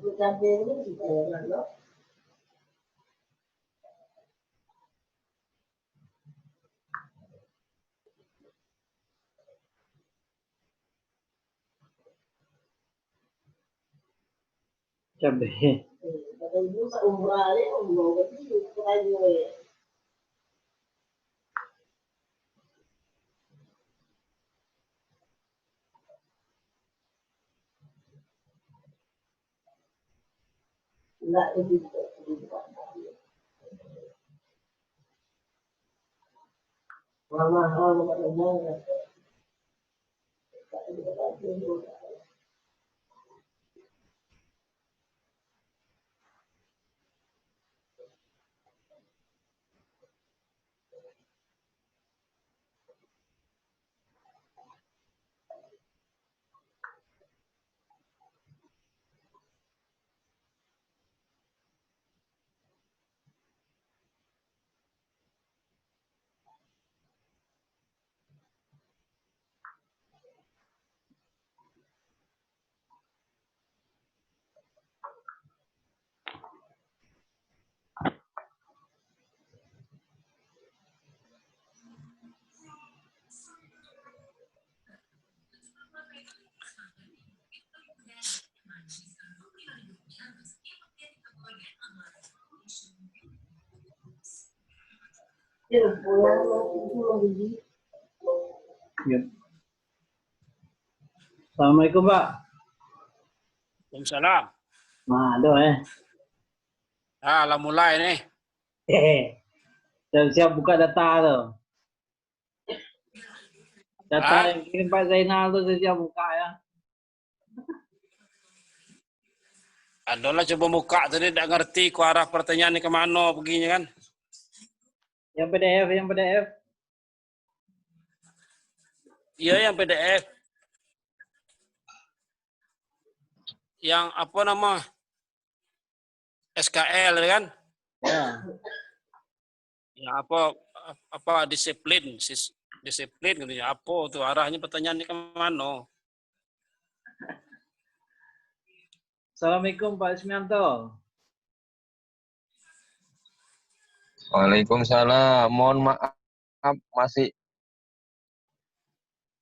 Cabe. Yep. Assalamualaikum, Pak. Waalaikumsalam. Aduh, Lah mulai nih. Siap buka data tuh. Data yang kirim Pak Zainal tuh saya siap buka ya. Adalah coba buka tadi tidak ngerti ku arah pertanyaan ini kemana begini kan. Yang PDF. Iya yang PDF. Yang apa nama? SKL kan? Ya. Ya apa disiplin gitu ya. Apa tuh arahnya pertanyaan ini kemana? Assalamualaikum Pak Ismianto. Waalaikumsalam. Mohon maaf masih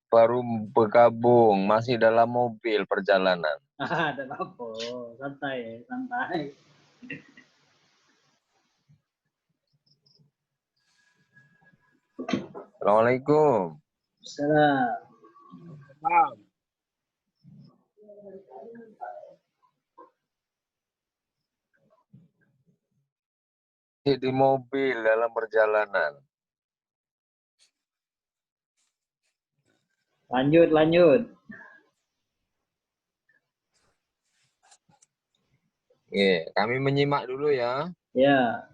baru bergabung, masih dalam mobil perjalanan. Ada apa? Santai. Assalamualaikum. Salam. Di mobil dalam perjalanan. Lanjut. Kami menyimak dulu ya. Ya.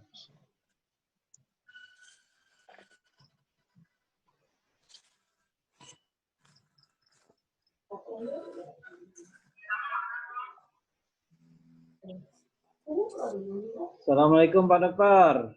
Assalamualaikum Pak Dokter.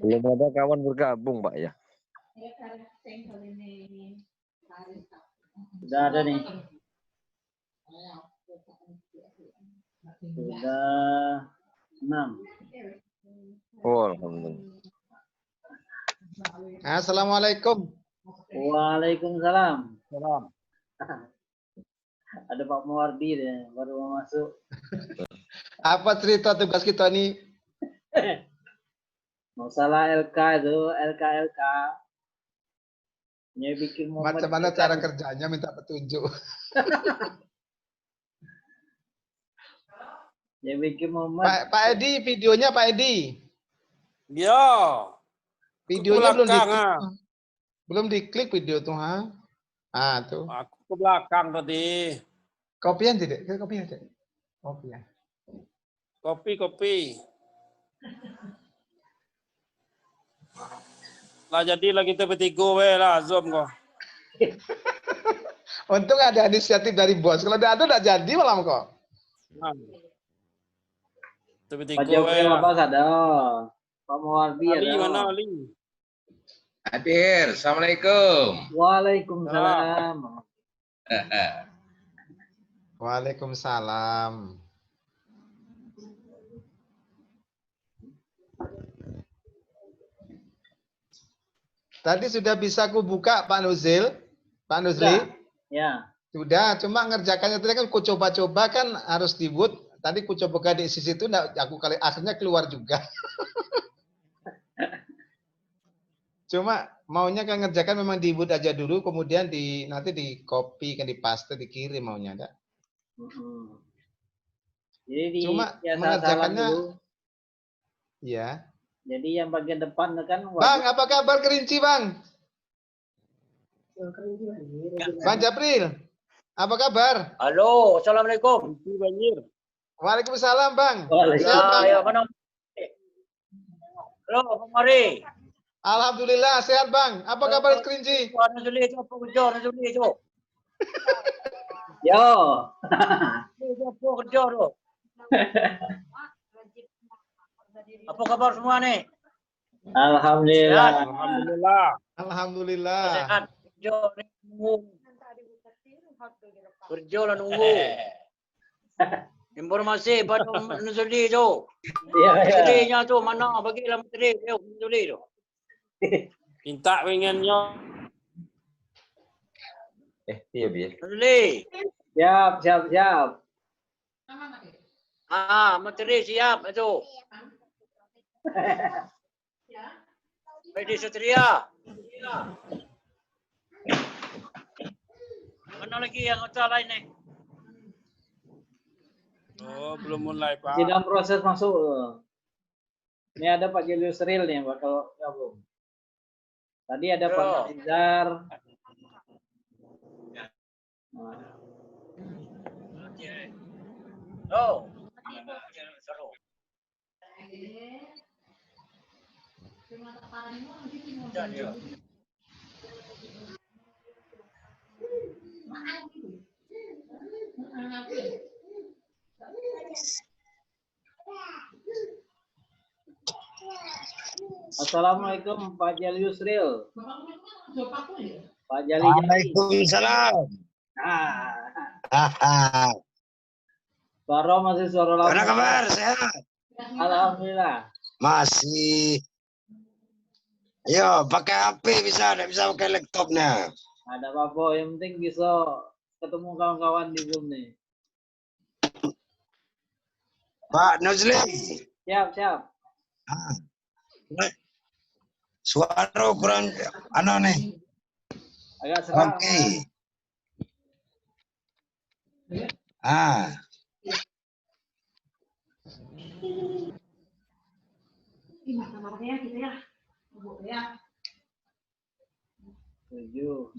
Belum ada kawan bergabung, Pak ya. Sudah ada nih. Sudah 6. Oh, alhamdulillah. Assalamualaikum. Waalaikumsalam. Salam. Ada Pak Muwardi deh, baru mau masuk. Apa cerita tugas kita nih? Masalah LK itu, LK. Dia bikin Macam mana cara kerjanya, minta petunjuk. Dia bikin momen. Pak Edi, videonya Pak Edi. Ya. Videonya belum belakang, diklik. ha. Belum diklik video tuh, ha? Ah, tuh. Aku ke belakang tadi. Kopian tidak? Kopian tidak? Kopian. Kopi. Lah jadi lagi bertiga we lah Zoom kok. Untung ada inisiatif dari bos. Kalau ada enggak jadi malam kok. Nah. Pak Bertiga Jopri we. apa ada? Pak Muwardi Ali ada. mana Ali? Hadir, Assalamualaikum. Waalaikumsalam. Waalaikumsalam. Tadi sudah bisa aku buka Pak Nuzil, Pak Nuzli. Ya. Sudah, cuma ngerjakannya tadi kan aku coba-coba kan harus diboot. Tadi aku coba di sisi itu, aku kali akhirnya keluar juga. Cuma maunya kan ngerjakan memang diboot aja dulu, kemudian nanti di copy kan di paste dikirim maunya ada. Jadi Cuma ya, mengerjakannya, dulu. ya. Jadi yang bagian depan kan. Bang, apa kabar Kerinci Bang? Bang Japril, apa kabar? Halo, assalamualaikum. Banjir. Waalaikumsalam Bang. Waalaikumsalam. Sehat Bang? Ya, mana? Halo, Bang Mari. Alhamdulillah sehat Bang. Apa kabar Kerinci? Warna Zuli itu apa kerja? Warna Zuli itu. Yo. Apa kerja tu? Apa kabar semua ni? Alhamdulillah. Alhamdulillah. Alhamdulillah. Sehat. Kerja ni nunggu. Kerja lah nunggu. Informasi pada Nuzuli tu. Ya, ya. Menterinya tu mana? Bagilah menteri tu. Nuzuli tu. Minta pengennya. Iya, biar. Nuzuli. Siap. Menteri siap itu. Pedi Satria. Mana lagi yang hotel lain ni? Oh, belum mulai, Pak. Di dalam proses masuk. Ini ada Pak Julius Ril nih yang bakal gabung. Tadi ada Pak Nizar. Oh. Assalamualaikum Pak Julius Ril. Pak Jali. Waalaikumsalam. Suara masih suara lama. Apa kabar? Sehat? Alhamdulillah. Masih. Ayo, pakai HP bisa, tidak bisa pakai laptopnya. Ada apa-apa, yang penting bisa ketemu kawan-kawan di Zoom nih. Pak Nuzli. Siap. Suara kurang nih. Agak serak. Oke. Tujuh.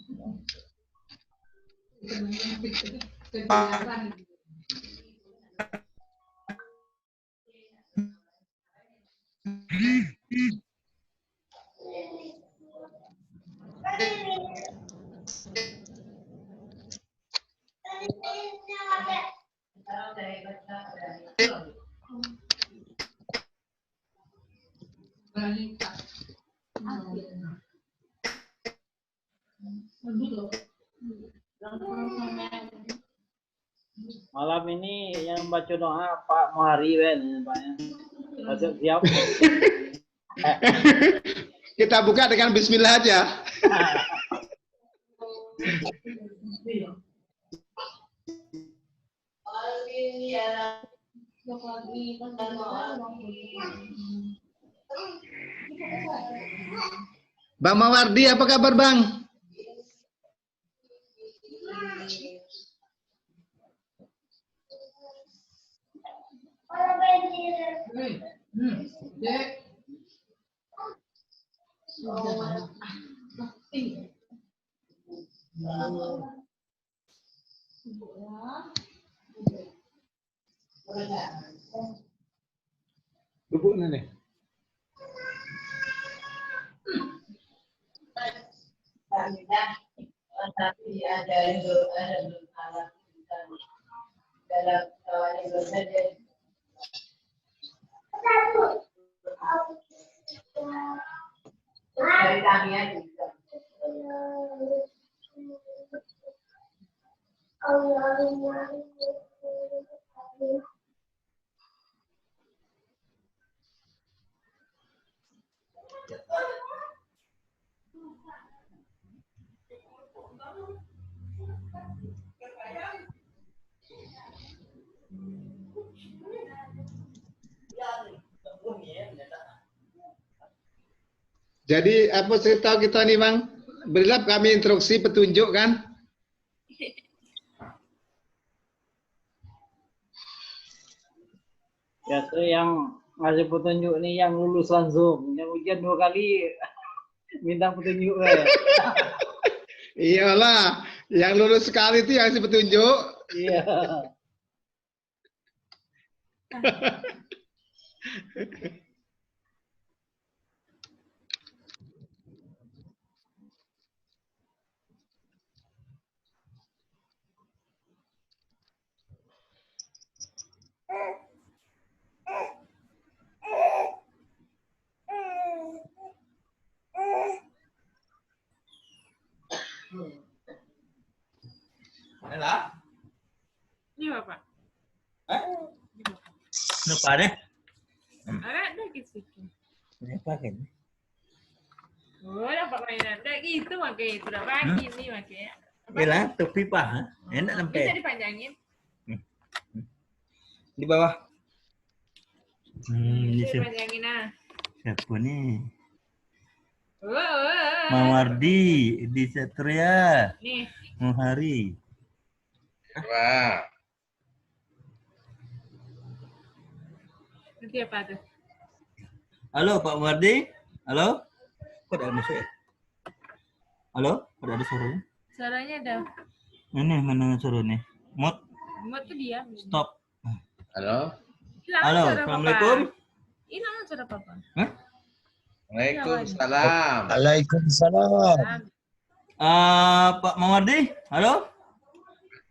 Malam ini yang baca doa Pak Muhari kan, Pak ya. Masuk siap. Kita buka dengan bismillah aja. Bang Mawardi, apa kabar Bang? Bubuk nih. Jadi apa cerita kita nih Bang? Berilah kami instruksi petunjuk kan? Ya tuh yang ngasih petunjuk nih yang lulus langsung, yang ujian 2 kali minta petunjuk ya. Iyalah, yang lulus sekali itu yang ngasih petunjuk. Iya. Ini Bapak. Lupa deh. Ada gitu. Ini pakai. Oh, dapat mainan. Udah gitu makanya itu udah pagi nih makanya. Gila, tuh pipa, ha? Enak sampai. Bisa dipanjangin. Di bawah. Ini Bisa dipanjangin nah. siapa nih? Oh. Mawardi, di Satria, Nih. Muhari. Wah. Nanti apa tuh? Halo Pak Mawardi. Halo? Kok ada masuk ya? Halo? Ada suaranya? Suaranya ada. Ini mana suaranya? Mut, Mau tuh diam. stop. Halo. Hilang Halo, suara Assalamualaikum. Papa. Hilang suara Papa. Hah? Waalaikumsalam. Waalaikumsalam. Pak Mawardi, halo?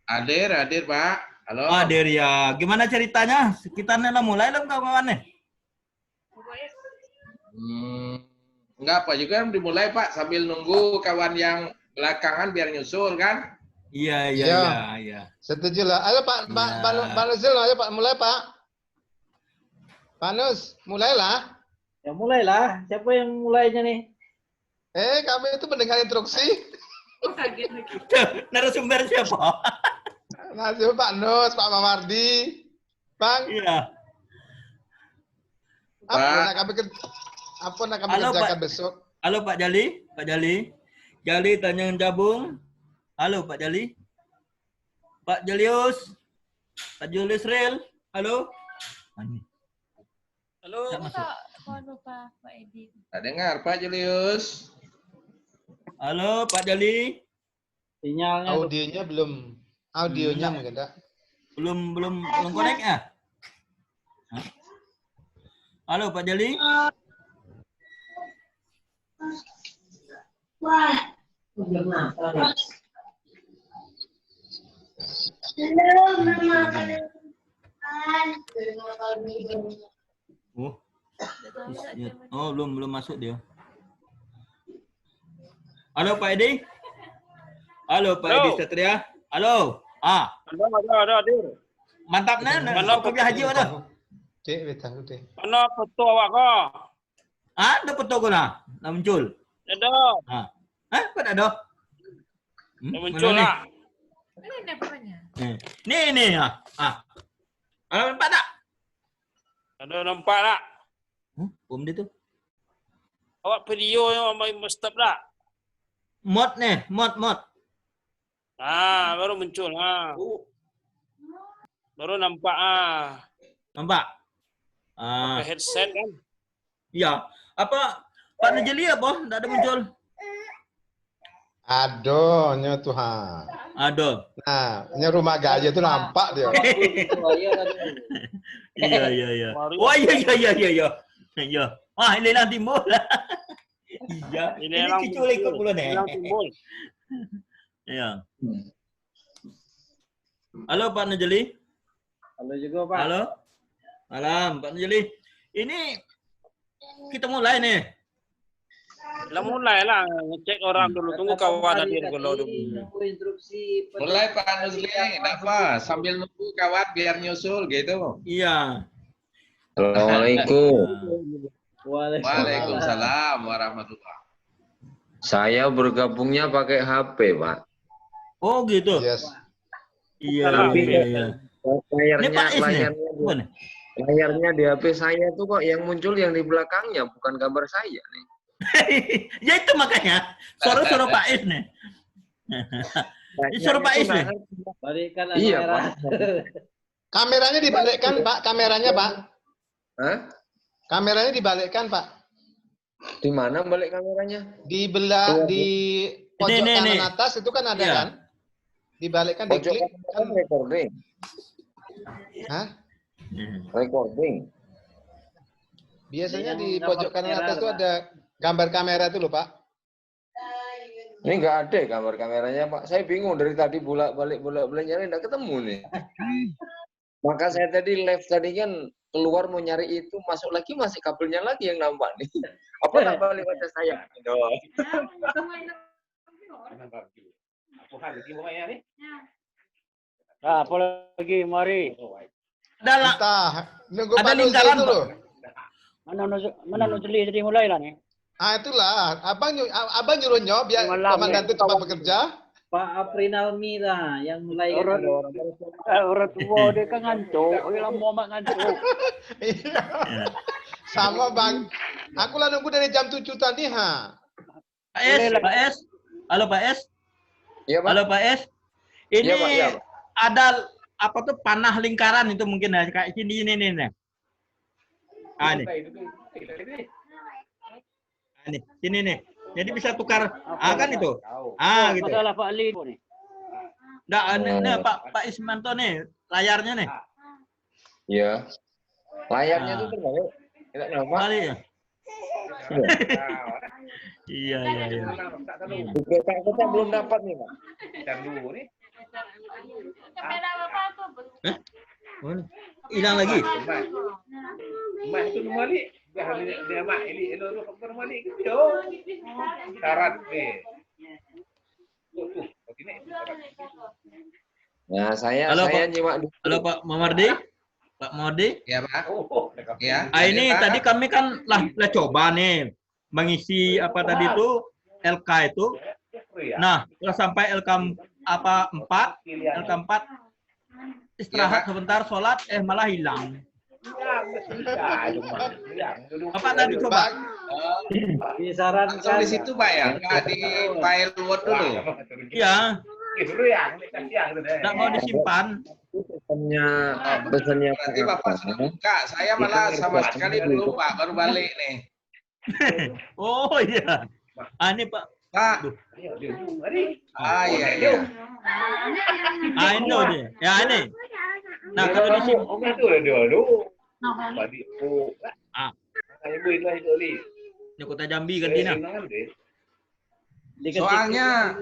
Hadir Pak. Halo. Hadir ya. Gimana ceritanya? Sekitarnya lah mulai belum kawan-kawan nih? Pokoknya Enggak apa juga dimulai Pak sambil nunggu kawan yang belakangan biar nyusul kan? Iya. Setuju lah. Ayo Pak, Pak Nuzul, ayo Pak, mulai Pak. Pak Nus, mulailah. Ya mulailah. Siapa yang mulainya nih? Kami itu mendengar instruksi. kaget lagi. Narasumber siapa? Nah, siapa Pak Nus, Pak Mawardi. Bang, Iya. apa nak kami Halo, kerjakan Pak. besok? Halo Pak Jali, Pak Jali. Jali Tanjung Jabung. Halo Pak Jali. Pak Julius. Pak Julius Rel. Halo. Halo. Tak masuk. Lupa Pak Edi. Tak dengar Pak Julius. Halo Pak Jali. Sinyalnya tuh. Audionya belum. Audionya mungkin tak. Belum connect ya? Hah? Halo Pak Jali. Oh, belum masuk dia. Halo Pak Edi. Halo Pak Edi Satria. Halo. Ada, hadir. Mantapnya, Mana kau pergi haji mana? Cek, betah deh. Mana foto awak kau? Ada foto kau nak muncul. Ada. Kau tak ada? Dah muncul Mana ni? lah. Ini apanya? Ni. Nampak tak? Ada nampak tak? Bom dia tu. Awak video yang main stop tak? Mod ni, mod. Baru muncul. Baru nampak Nampak? pakai headset kan. Ya. Apa Pak Najli apa? Tak ada muncul. Adonya Tuhan. Ada. Nah, ini rumah gaya tuh nampak dia. Iya. Oh iya. Ya. Ini lah timbul. Iya. Ini cucu ikut pula ni. Timbul. Ya. Halo Pak Najli. Halo juga Pak. Halo. Malam Pak Najli. Ini kita mulai nih. Lah mulai lah ngecek orang dulu. Tunggu kawan hadir dulu. Nunggu instruksi. Mulai Pak Nuzli, apa? Sambil nunggu kawan biar nyusul gitu. Iya. Assalamualaikum. Waalaikumsalam warahmatullahi. Saya bergabungnya pakai HP, Pak. Oh gitu. Yes. Iya. Ini Pak Is nih. Mana? Layarnya di HP saya tuh kok yang muncul yang di belakangnya, bukan gambar saya nih. Ya itu makanya suruh Pak Is nih. Suruh Pak Is nih. Balikkan Iya, kamera. Pak. Kameranya dibalikkan, Pak. Kameranya, Pak. Hah? Kameranya dibalikkan, Pak. Di mana balik kameranya? Di belah di pojok Ini. kanan atas itu kan ada Iya. kan? Dibalikkan, Pojok diklik. kanan recording. Hah? Recording. Biasanya Yang di gambar pojok kanan kamera, atas itu Pak. ada gambar kamera itu loh, Pak. Ini nggak ada gambar kameranya, Pak. Saya bingung dari tadi bolak-balik nyari nggak ketemu nih. Maka saya tadi live tadi kan keluar mau nyari itu, masuk lagi masih kabelnya lagi yang nampak nih. Apa tambah lewat saya? Apa lagi mari? Dalam Entah, nunggu Ada Pak Nuzli lingkaran, itu Pak. loh. Mana Nuzli jadi mulai lah ni. Itulah, abang nyuruh nyok biar Malam komandan ni. itu cepat bekerja. Pak Aprinalmi lah yang mulai. Orang tua dia kan ngantuk. Orang lama mak ngantuk. Iya. Sama Bang. Aku lah nunggu dari jam 7 tadi, ha. Pak S. Halo Pak S. Iya, Pak. Halo Pak S. Ini Iya, Pak, iya, Pak. ada apa tuh panah lingkaran itu mungkin ya kayak sini ini nih. Ini. Ini sini nih. Jadi bisa tukar kan itu. Gitu. Masalah Pak Ali ni. Nggak, ini Pak Ismanto nih layarnya nih. Iya. Layarnya tuh terbalik. Tidak nampak. Kali ya. Iya. Kita belum dapat nih, Pak. Kamera bapak tuh Mana? Hilang lagi. Nah, saya Halo, saya Pak. nyimak dulu. Halo Pak Mamardi. Pak Mamardi. Ya, Pak. Ya. Ini Pak. tadi kami kan lah coba nih mengisi apa tadi itu LK itu. Nah, setelah sampai LK 4 istirahat sebentar sholat malah hilang. Apa tadi coba? Disarankan. Langsung di situ, Pak ya? Nggak di file Word dulu. Iya. Tidak mau disimpan. Pesannya Berarti Bapak sudah buka. Saya malah sama sekali belum, Pak. Baru balik nih. Oh iya. Ini Pak. Pak. Iya. Ini dia. Ya ini. Nah kalau disimpan. Ini kota Jambi kan Dina. Soalnya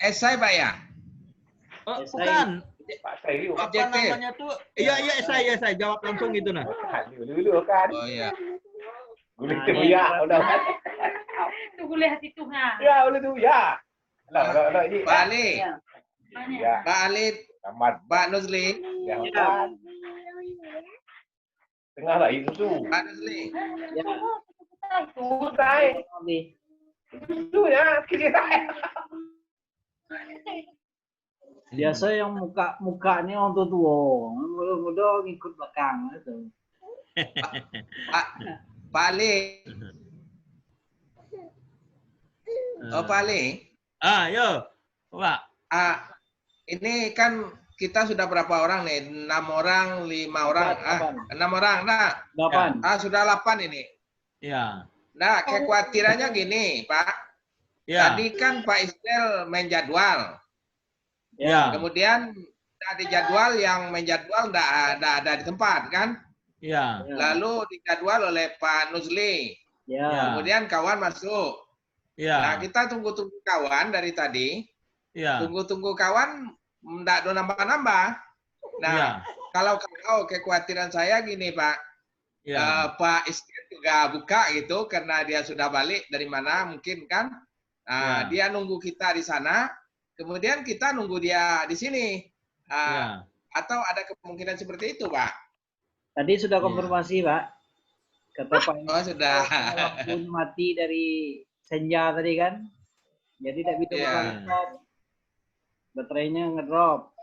esai, Pak ya? Oh, bukan. Apa namanya tuh? Iya saya jawab langsung gitu nah. Oh iya. Tunggu lihat itu ha. Pak Ali. Pak Ali, Ahmad. Pak Nuzli. Ya. Tengah lah itu tuh. Pak Nuzli. Ya. Itu ya, kira. Biasa yang muka ini orang tua, muda ngikut belakang itu. Pak Ali. Oh, Pak Ali. Yo. Pak. Ini kan kita sudah berapa orang nih? 6 orang, 5 orang. 6 orang. Nah, 8. Sudah 8 ini. Ya. Nah, kekhawatirannya gini, Pak. Ya. Tadi kan Pak Isdel main jadwal. Ya. Kemudian di jadwal yang main jadwal enggak ada di tempat kan? Ya. Lalu dijadwal oleh Pak Nuzli. Ya. Kemudian kawan masuk. Ya. Nah, kita tunggu-tunggu kawan dari tadi. Ya. Tunggu-tunggu kawan enggak ada nambah-nambah. Nah, Ya. kalau kekhawatiran saya gini, Pak. Ya. Pak Isdel juga buka gitu karena dia sudah balik dari mana mungkin kan. Ya. Dia nunggu kita di sana. Kemudian kita nunggu dia di sini. Ya. Atau ada kemungkinan seperti itu, Pak? Tadi sudah konfirmasi, Pak. Kata Pak Oh, sudah. lampu mati dari senja tadi kan. Jadi tidak bisa berangkat. Baterainya ngedrop.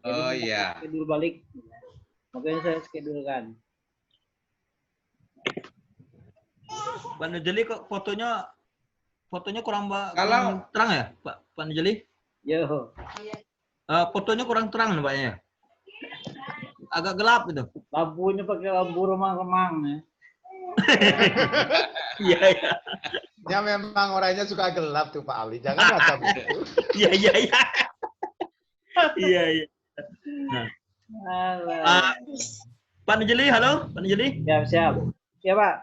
Oh iya. Schedule balik. Makanya saya schedulekan. Pak Nujeli kok fotonya kurang Kalau- terang ya, Pak Nujeli? Yo. Fotonya kurang terang nampaknya. Agak gelap itu. Lampunya pakai lampu remang-remang ya. Iya, iya. Ya memang orangnya suka gelap tuh Pak Ali. Jangan rasa begitu. Iya, iya, iya. Iya, iya. Alah. Pak Nujeli, halo, Pak Nujeli. Siap. Ya, Pak.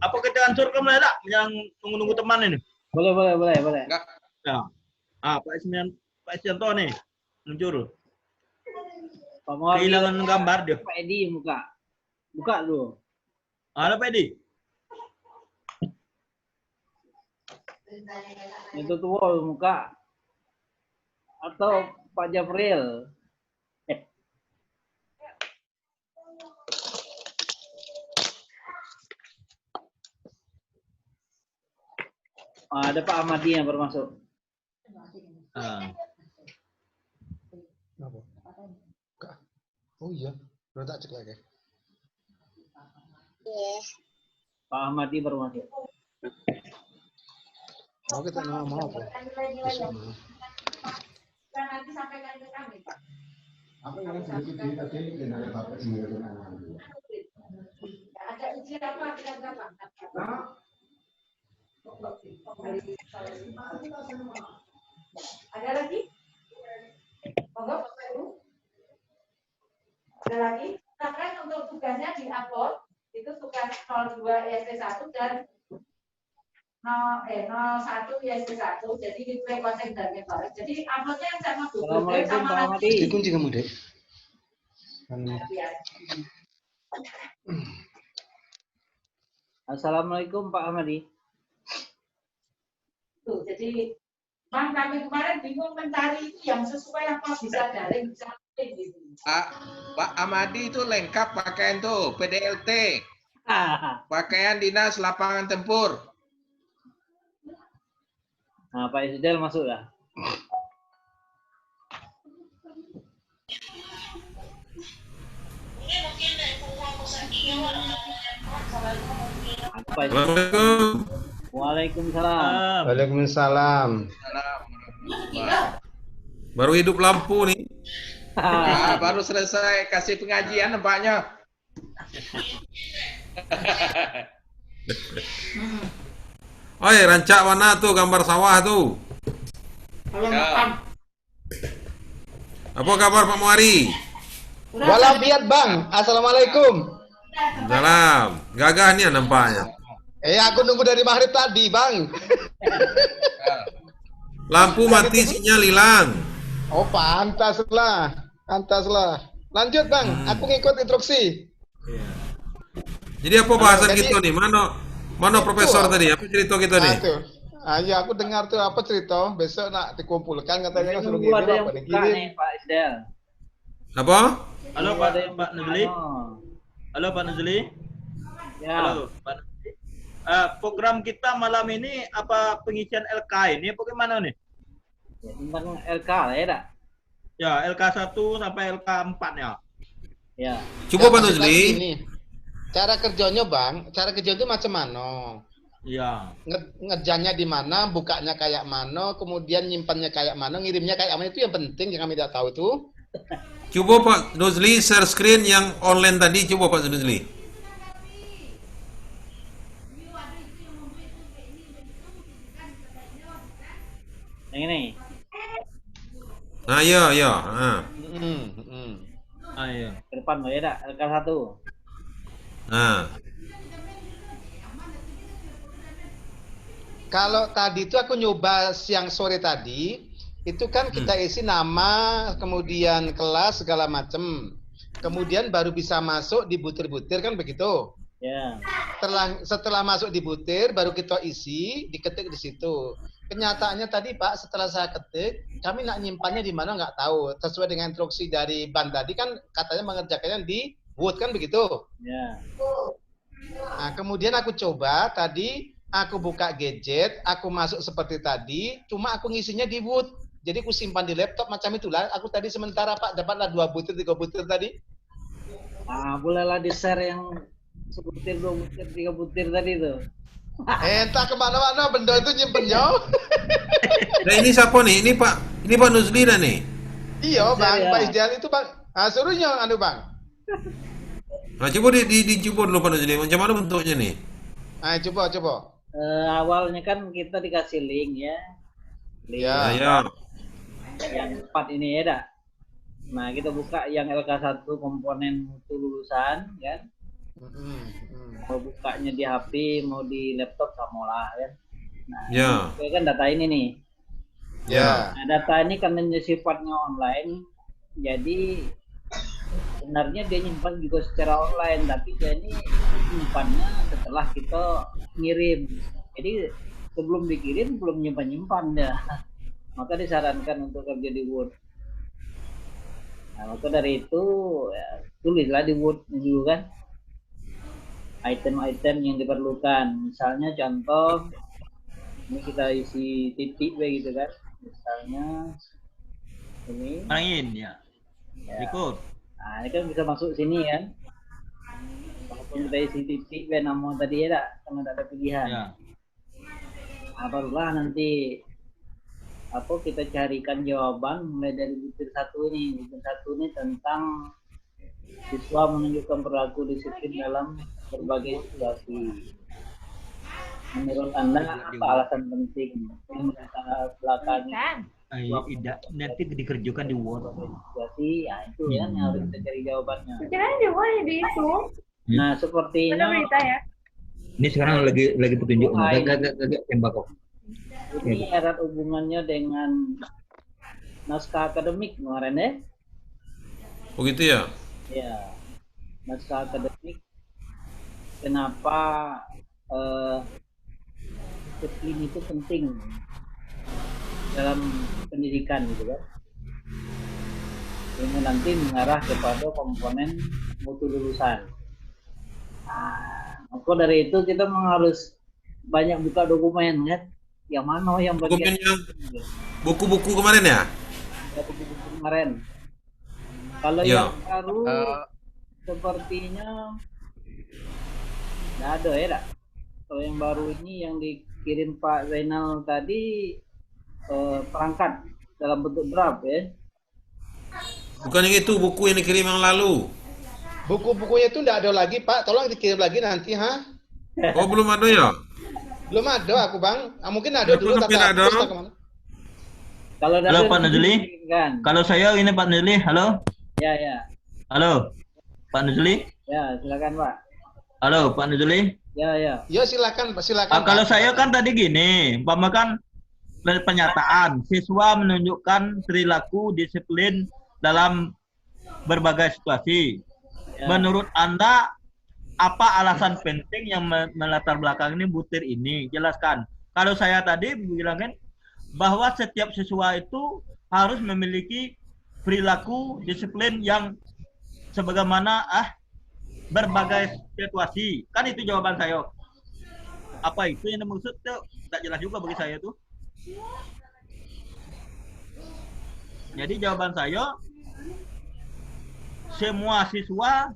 Apa kita hancurkan mulai tak yang tunggu-tunggu teman ini? Boleh. Enggak. Ya. Pak Isyanto nih muncul. Pak Muhammad. Kehilangan gambar dia. Pak Edi buka dulu. Halo Pak Edi. Itu tuh muka. Atau Pak Jabril. Ada Pak Ahmadi yang baru masuk. Oh iya, belum tak cek lagi. Pak Ahmadi baru masuk. Mau kita nama apa? Nanti sampaikan ke kami, Pak. Apa yang sedikit tadi dengan Bapak sendiri? Ada ujian apa kita berapa? Ada lagi? Monggo Bapak Ibu. Ada lagi? Silakan untuk tugasnya di-upload. Itu tugas 02 ISP1 dan 01 ISP1. Jadi di konten dan bareng. Jadi uploadnya yang sama Google Drive Assalamualaikum sama Pak Ahmadi. Dikunci kamu, Dek. Assalamualaikum Pak Ahmadi. Tuh, jadi kami kemarin bingung mencari yang sesuai apa bisa daring bisa gitu. Pak Ahmadi itu lengkap pakaian tuh, PDLT. Pakaian dinas lapangan tempur. Nah, Pak Isdel masuk lah. Assalamualaikum. Waalaikumsalam. Waalaikumsalam. Baru hidup lampu nih. Baru selesai kasih pengajian nampaknya. Oi, rancak mana tuh gambar sawah tuh? Ya. Apa kabar Pak Muari? Walafiat Bang. Assalamualaikum. Salam. Gagah nih nampaknya. Aku nunggu dari maghrib tadi, Bang. Lampu mati, sinyal hilang. Oh, pantaslah. Lanjut, Bang. Aku ngikut instruksi. Jadi apa bahasan kita nih? Mana profesor tadi? Apa cerita kita nih? Ya aku dengar tuh apa cerita besok nak dikumpulkan katanya kan suruh Nunggu ada yang apa buka dikirim. nih Pak Isdel. Apa? Halo Nunggu ada yang Pak buka. Nuzli. Oh. Halo Pak Nuzli. Ya. Halo Pak Nuzli. Program kita malam ini apa pengisian LK ini apa gimana nih? Ya, tentang LK lah ya dak. Ya, LK1 sampai LK4 ya. Ya. Coba Pak maksud Nuzli. tadi gini, cara kerjanya Bang, cara kerja itu macam mana? Iya. Ngerjaannya di mana, bukanya kayak mana, kemudian nyimpannya kayak mana, ngirimnya kayak mana, itu yang penting yang kami tidak tahu itu. Coba Pak Nuzli share screen yang online tadi, coba Pak Nuzli. Yang ini. Nah, ya. Nah. Ayo. Ke depan ya dak, LK1. Nah. Kalau tadi itu aku nyoba siang sore tadi, itu kan kita isi nama, kemudian kelas segala macam. Kemudian baru bisa masuk di butir-butir kan begitu. Ya. Setelah masuk di butir baru kita isi, diketik di situ. Kenyataannya tadi Pak, setelah saya ketik, kami nak nyimpannya di mana nggak tahu. Sesuai dengan instruksi dari Ban tadi kan katanya mengerjakannya di Word kan begitu. Ya. Nah, kemudian aku coba tadi, aku buka gadget, aku masuk seperti tadi, cuma aku ngisinya di Word. Jadi aku simpan di laptop macam itulah. Aku tadi sementara Pak dapatlah 2 butir, 3 butir tadi. Nah, bolehlah di-share yang 1 butir, 2 butir, 3 butir tadi tuh. Entah kemana-mana benda itu nyimpennya. Nah, ini siapa nih? Ini Pak Nuzli dah nih. Iya Bang, Ya. Pak Isdial itu Bang. Suruhnya anu Bang. Nah, coba dicoba dulu Pak Nuzli. Macam mana bentuknya nih? Coba. Awalnya kan kita dikasih link ya. Link Ya. yang 4 ini ya dak. Nah, kita buka yang LK1 komponen mutu lulusan kan. Mau bukanya di HP, mau di laptop sama lah kan. Nah, Ya. ini kan data ini nih. Ya. Nah, data ini karena sifatnya online, jadi sebenarnya dia nyimpan juga secara online, tapi dia ini nyimpannya setelah kita ngirim. Jadi sebelum dikirim belum nyimpan dia. Maka disarankan untuk kerja di Word. Nah, maka dari itu ya, tulislah di Word dulu kan item-item yang diperlukan. Misalnya contoh ini kita isi titik begitu kan. Misalnya ini. Main ya. Ikut. Nah, ini kan bisa masuk sini kan. Walaupun kita isi titik nama tadi ya, karena ada pilihan. Ya. Nah, barulah nanti kita carikan jawaban mulai dari butir 1 ini. Butir 1 ini tentang siswa menunjukkan perilaku disiplin dalam berbagai situasi. Menurut Anda apa alasan penting yang latar belakangnya? Tidak, nanti dikerjakan di Word. Situasi, ya itu ya yang harus kita cari jawabannya. Jangan di mana di itu. Nah, sepertinya Ada berita ya. Ini sekarang lagi petunjuk. Agak tembak kok. ini erat hubungannya dengan naskah akademik kemarin ya. Oh gitu ya? Ya, naskah akademik. Kenapa disiplin itu penting dalam pendidikan gitu kan? Ini nanti mengarah kepada komponen mutu lulusan. Nah, maka dari itu kita harus banyak buka dokumen kan? Yang mana yang bagian Dokumennya buku-buku kemarin ya? buku-buku kemarin. Kalau Ya. yang baru sepertinya nggak ada ya dak. Kalau yang baru ini yang dikirim Pak Zainal tadi perangkat dalam bentuk draft ya. Bukan yang itu, buku yang dikirim yang lalu. Buku-bukunya itu enggak ada lagi, Pak. Tolong dikirim lagi nanti, ha? Oh, belum ada ya? Belum ada aku, Bang. Mungkin ada Ya, dulu belum tapi ada. hapus, tak kemana. Kalau Halo Pak Nuzli. kan. Kalau saya ini Pak Nuzli, halo. Ya. Halo. Pak Nuzli. Ya, silakan Pak. Halo Pak Nuzli. Ya. Ya, silakan, silakan. Kalau Pak. saya kan tadi gini, umpama kan pernyataan siswa menunjukkan perilaku disiplin dalam berbagai situasi. Ya. Menurut Anda apa alasan penting yang melatar belakang ini butir ini? Jelaskan. kalau saya tadi bilangin bahwa setiap siswa itu harus memiliki perilaku disiplin yang sebagaimana berbagai situasi. Kan itu jawaban saya. Apa itu yang dimaksud tuh? Tidak jelas juga bagi saya tuh. Jadi jawaban saya, semua siswa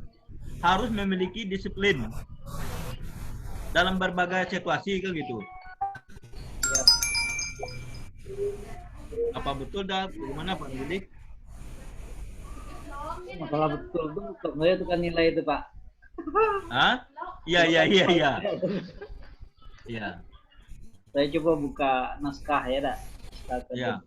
harus memiliki disiplin dalam berbagai situasi kan gitu. Ya. Apa betul dah? Bagaimana Pak Nudi? Masalah betul tuh untuk saya itu kan nilai itu Pak. Hah? Iya. Iya. Saya coba buka naskah ya dak. Iya.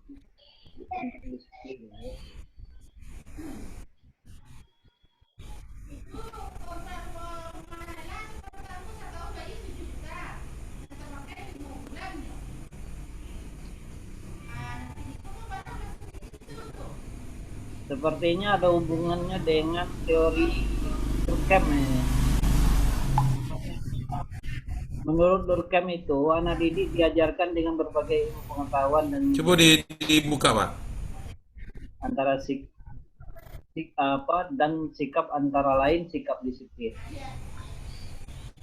Sepertinya ada hubungannya dengan teori Durkheim ini. Menurut Durkheim itu, anak didik diajarkan dengan berbagai ilmu pengetahuan dan coba dibuka Pak. Antara dan sikap antara lain sikap disiplin.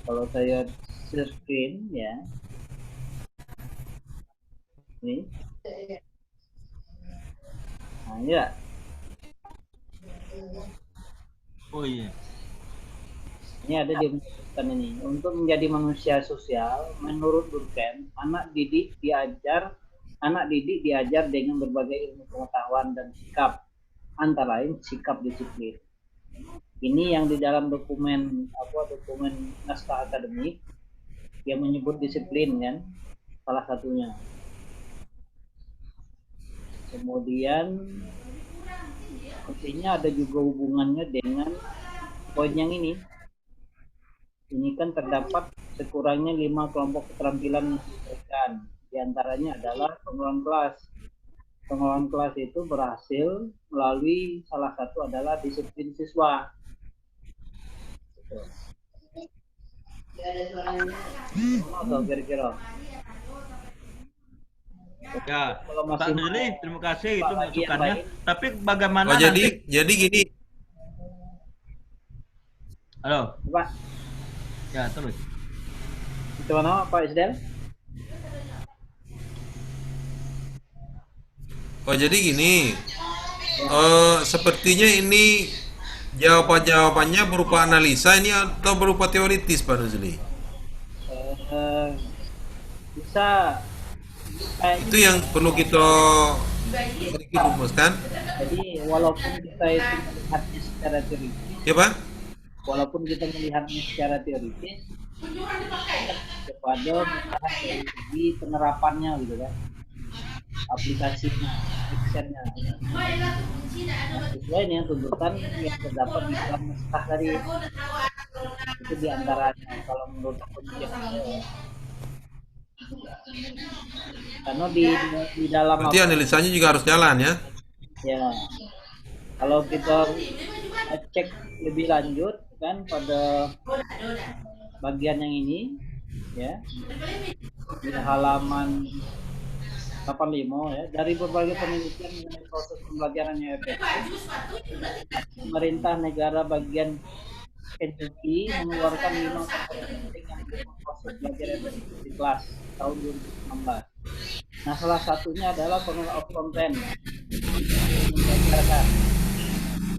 Kalau saya screen ya, ini, nah ya. Oh iya. Ini ada di menyebutkan ini. Untuk menjadi manusia sosial, menurut Durkheim, anak didik diajar dengan berbagai ilmu pengetahuan dan sikap, antara lain sikap disiplin. Ini yang di dalam dokumen naskah akademik yang menyebut disiplin kan, salah satunya. Kemudian artinya ada juga hubungannya dengan poin yang ini. Ini kan terdapat sekurangnya 5 kelompok keterampilan yang diberikan. Di antaranya adalah pengelolaan kelas. Pengelolaan kelas itu berhasil melalui salah satu adalah disiplin siswa. Atau kira-kira. Ya, Pak Nili, terima kasih itu masukannya. Tapi bagaimana Oh, jadi gini. Halo. Pak. Ya, terus. Itu mana Pak Isdel? Oh, jadi gini. Sepertinya ini jawabannya berupa analisa ini atau berupa teoritis Pak Nuzli? Bisa. Itu yang perlu kita rumuskan. Jadi walaupun kita itu melihatnya secara teoritis, Ya Pak? walaupun kita melihatnya secara teoritis, kepada dari segi penerapannya gitu kan, aplikasinya, actionnya. Sesuai dengan tuntutan yang terdapat di dalam naskah tadi. Itu diantaranya kalau menurut aku karena di dalam berarti analisanya juga harus jalan ya. Ya, kalau kita cek lebih lanjut kan pada bagian yang ini ya, di halaman 85 ya, dari berbagai penelitian mengenai proses pembelajarannya efektif, pemerintah negara bagian Kentucky mengeluarkan 5 komponen penting yang mendukung proses belajar efektif di kelas tahun 2016. Nah, salah satunya adalah pengelolaan of content. Mengajarkan.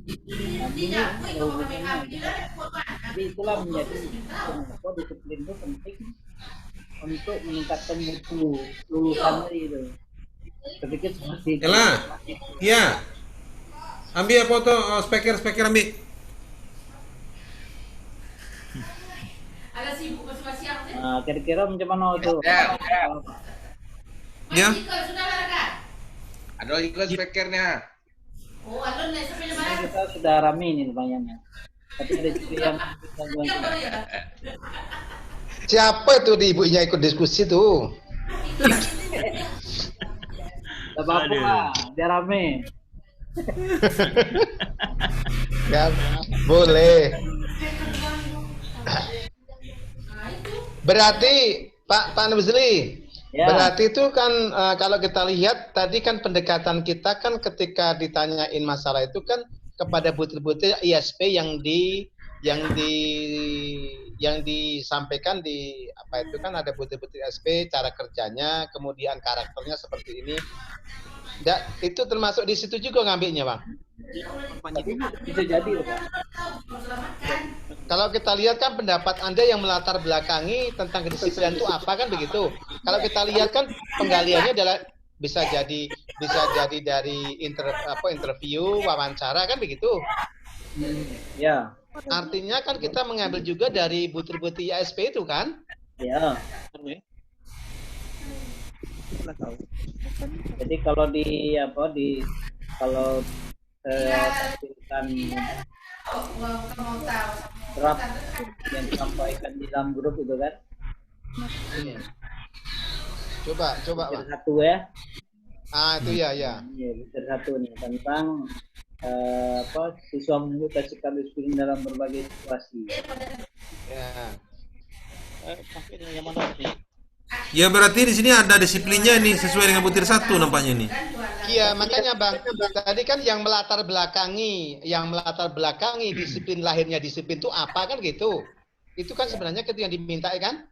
Nah, ini ada hubungannya. Jadi itulah menjadi kenapa disiplin itu penting untuk meningkatkan mutu lulusan itu. Sedikit seperti itu. Iya. Ambil foto speaker ambil. Agak sibuk masih siang. Nah, kira-kira macam mana itu? Ya. Ada juga speakernya. Oh, ada nih sampai lebaran. Kita sudah rame ini lumayannya. Tapi ada juga yang Siapa itu di ibunya ikut diskusi tuh? Tidak apa-apa, biar rame. Ya, boleh. Berarti Pak Nuzli, Ya. Berarti itu kan kalau kita lihat tadi kan pendekatan kita kan ketika ditanyain masalah itu kan kepada butir-butir ISP yang disampaikan di apa itu kan ada butir-butir ISP, cara kerjanya, kemudian karakternya seperti ini. Itu termasuk di situ juga ngambilnya, Bang. Bisa jadi, Pak. Kalau kita lihat kan pendapat Anda yang melatar belakangi tentang kedisiplinan itu apa kan begitu. Kalau kita lihat kan penggaliannya adalah bisa jadi dari interview, wawancara kan begitu. Ya. Artinya kan kita mengambil juga dari butir-butir ISP itu kan? Ya. Jadi kalau kalau hasilkan draft yang disampaikan di dalam grup itu kan? Coba Bang. Satu ya. Itu ya. Iya, satu nih tentang siswa menunjukkan sikap disiplin dalam berbagai situasi. Ya. Ya berarti di sini ada disiplinnya nih sesuai dengan butir 1 nampaknya nih. Iya, makanya Bang, tadi kan yang melatar belakangi disiplin lahirnya disiplin itu apa kan gitu. Itu kan sebenarnya ketika diminta kan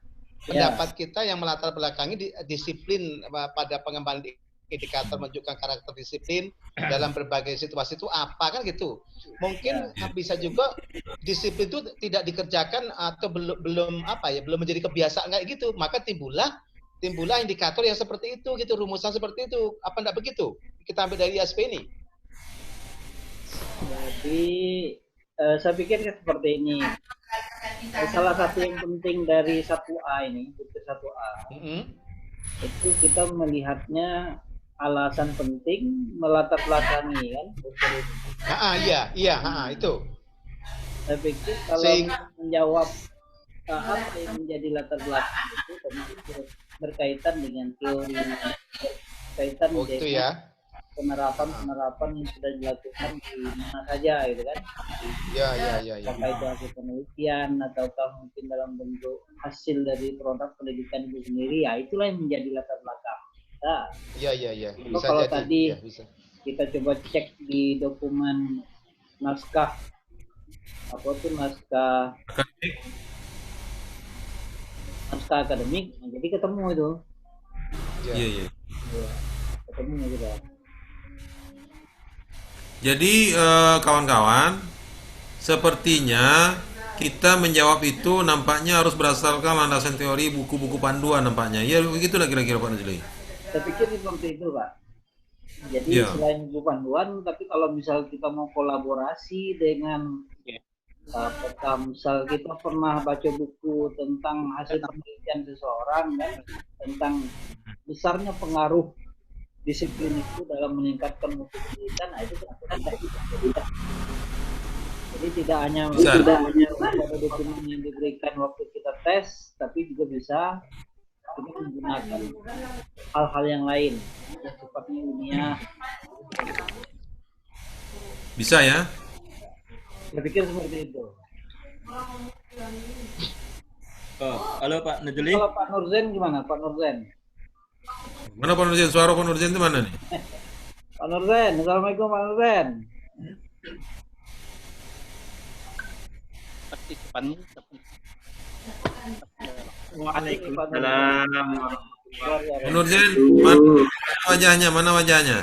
pendapat kita yang melatar belakangi disiplin pada pengembangan indikator menunjukkan karakter disiplin dalam berbagai situasi itu apa kan gitu. Mungkin bisa juga disiplin itu tidak dikerjakan atau belum menjadi kebiasaan kayak gitu, maka timbullah indikator yang seperti itu gitu, rumusan seperti itu. Apa enggak begitu? Kita ambil dari ISP ini. Jadi saya pikir seperti ini. Salah satu yang penting dari 1A ini, butir 1A. Itu kita melihatnya alasan penting melatar belakangi kan. Iya, itu. Saya pikir kalau menjawab apa yang menjadi latar belakang itu berkaitan dengan teori, berkaitan dengan penerapan yang sudah dilakukan di mana saja gitu kan. Ya. Apakah itu hasil penelitian ataukah mungkin dalam bentuk hasil dari produk pendidikan itu sendiri, ya itulah yang menjadi latar belakang. Iya. Kalau tadi kita coba cek di dokumen naskah akademik, jadi ketemu itu. Iya. Ketemu gitu. Jadi kawan-kawan, sepertinya kita menjawab itu nampaknya harus berdasarkan landasan teori buku-buku panduan nampaknya. Ya begitulah kira-kira Pak Najli. Saya pikir seperti itu, Pak. Jadi selain buku panduan, tapi kalau misal kita mau kolaborasi dengan misal kita pernah baca buku tentang hasil penelitian seseorang kan, tentang besarnya pengaruh disiplin itu dalam meningkatkan mutu pendidikan, itu tidak. Jadi tidak hanya pada dokumen yang diberikan waktu kita tes, tapi juga bisa kita menggunakan hal-hal yang lain yang sifatnya ilmiah. Bisa ya? Saya pikir seperti itu. Halo Pak Najli. Kalau Pak Nurzen gimana? Pak Nurzen? Mana Pak Nurzen? Suara Pak Nurzen itu mana nih? Pak Nurzen, assalamualaikum Pak Nurzen. Waalaikumsalam. Pak Nurzen, mana wajahnya?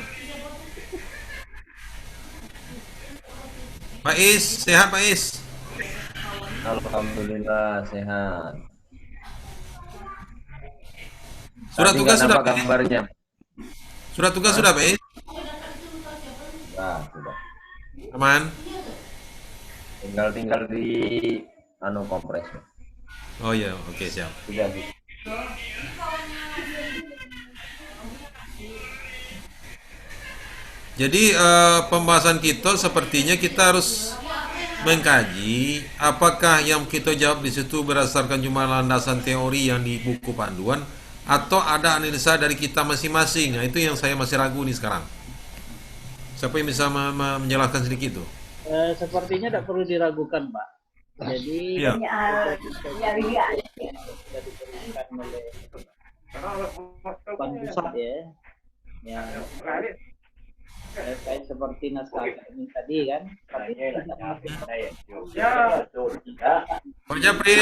Pak Is, sehat Pak Is? Alhamdulillah sehat. Surat tugas sudah gambarnya? Surat tugas sudah Pak Is? Sudah. Aman? Tinggal di kompres. Oh iya, oke siap. Sudah. Jadi pembahasan kita sepertinya kita harus mengkaji apakah yang kita jawab di situ berdasarkan cuma landasan teori yang di buku panduan atau ada analisa dari kita masing-masing. Nah, itu yang saya masih ragu nih sekarang. Siapa yang bisa menjelaskan sedikit tuh? Sepertinya tidak perlu diragukan, Pak. Jadi sudah diberikan oleh bukan pusat ya. Ya, kayak seperti naskah akademik tadi kan. Tapi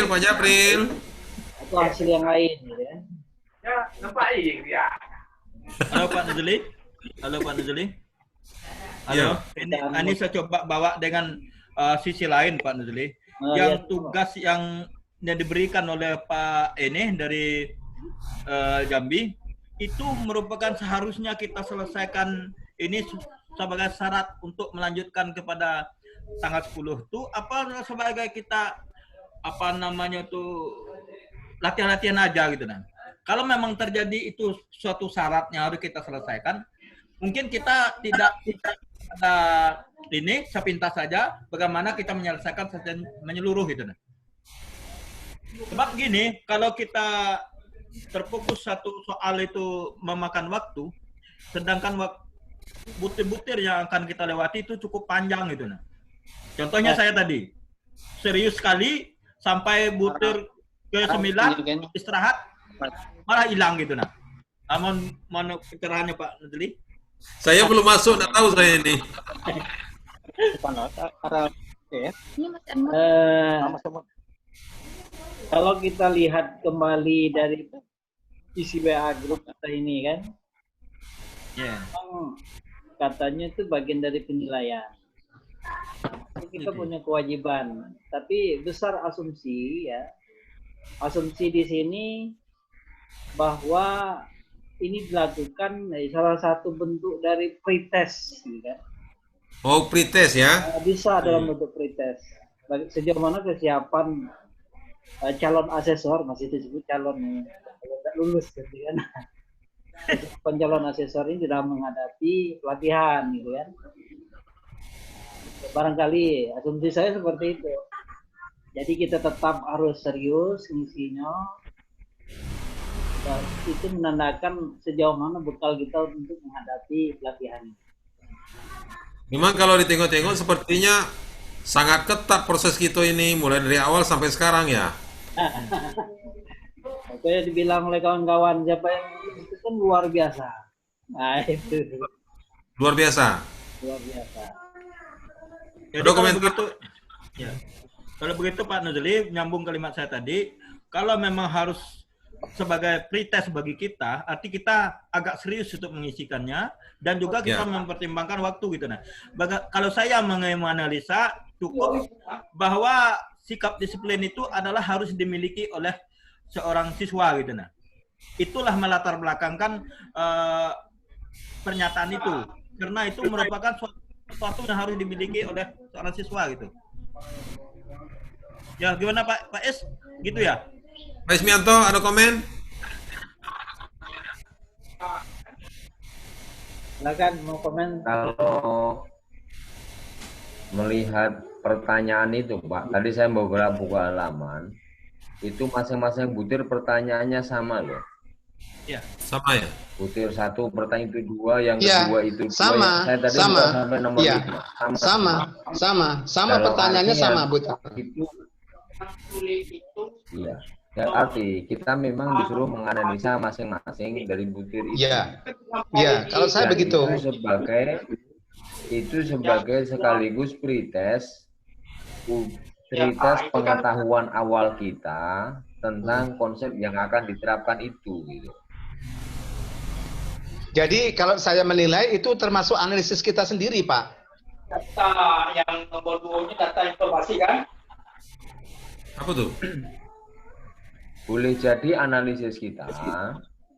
Pak Japril. itu hasil yang lain gitu ya. Halo Pak Nuzuli. Halo. Ini saya coba bawa dengan sisi lain Pak Nuzuli. Yang tugas yang diberikan oleh Pak ini dari Jambi itu merupakan seharusnya kita selesaikan ini sebagai syarat untuk melanjutkan kepada tanggal 10 itu apa sebagai kita apa namanya tuh latihan-latihan aja gitu nah. Kalau memang terjadi itu suatu syaratnya harus kita selesaikan, mungkin kita tidak ada ini sepintas saja bagaimana kita menyelesaikan secara menyeluruh gitu nah. Sebab gini, kalau kita terfokus satu soal itu memakan waktu, sedangkan butir-butir yang akan kita lewati itu cukup panjang gitu nah. Contohnya saya tadi serius sekali sampai butir ke-9 istirahat malah hilang gitu nah. Mana pencerahannya Pak Nuzuli? Saya belum masuk, nggak tahu saya ini. Kalau kita lihat kembali dari isi WA grup kita ini kan, katanya itu bagian dari penilaian. Kita punya kewajiban, tapi besar asumsi ya. Asumsi di sini bahwa ini dilakukan salah satu bentuk dari pretest, kan? Oh, pretest ya? Bisa dalam bentuk pretest. Sejauh mana kesiapan calon asesor, masih disebut calon kalau tidak lulus gitu kan. Calon asesor ini sudah menghadapi pelatihan gitu kan. Barangkali asumsi saya seperti itu. Jadi kita tetap harus serius ngisinya. Dan itu menandakan sejauh mana bekal kita untuk menghadapi pelatihan ini. Memang kalau ditengok-tengok sepertinya sangat ketat proses kita ini mulai dari awal sampai sekarang ya. Oke, dibilang oleh kawan-kawan siapa yang itu kan luar biasa. Nah itu. Luar biasa. Luar biasa. Jadi kalau begitu, ya. Kalau begitu Pak Nuzuli nyambung kalimat saya tadi, kalau memang harus sebagai pretest bagi kita, arti kita agak serius untuk mengisikannya dan juga kita mempertimbangkan waktu gitu nah. Kalau saya menganalisa cukup bahwa sikap disiplin itu adalah harus dimiliki oleh seorang siswa gitu nah. Itulah melatar belakangkan pernyataan itu karena itu merupakan sesuatu yang harus dimiliki oleh seorang siswa gitu. Ya gimana Pak S? Gitu ya? Pak Ismianto, ada komen? Silakan mau komen. Kalau melihat pertanyaan itu Pak, tadi saya beberapa buka halaman, itu masing-masing butir pertanyaannya sama loh. Iya. Sama ya? Butir satu pertanyaan itu dua, yang kedua itu dua. Sama, saya tadi sampai nomor 5. Sama pertanyaannya sama butir. Itu iya. Ya, arti kita memang disuruh menganalisa masing-masing dari butir itu. Iya. Iya, kalau saya begitu. Itu sebagai sekaligus pretest pengetahuan awal kita tentang konsep yang akan diterapkan itu gitu. Jadi kalau saya menilai itu termasuk analisis kita sendiri, Pak. Data yang nomor 2 ini data informasi kan? Apa tuh? Boleh jadi analisis kita,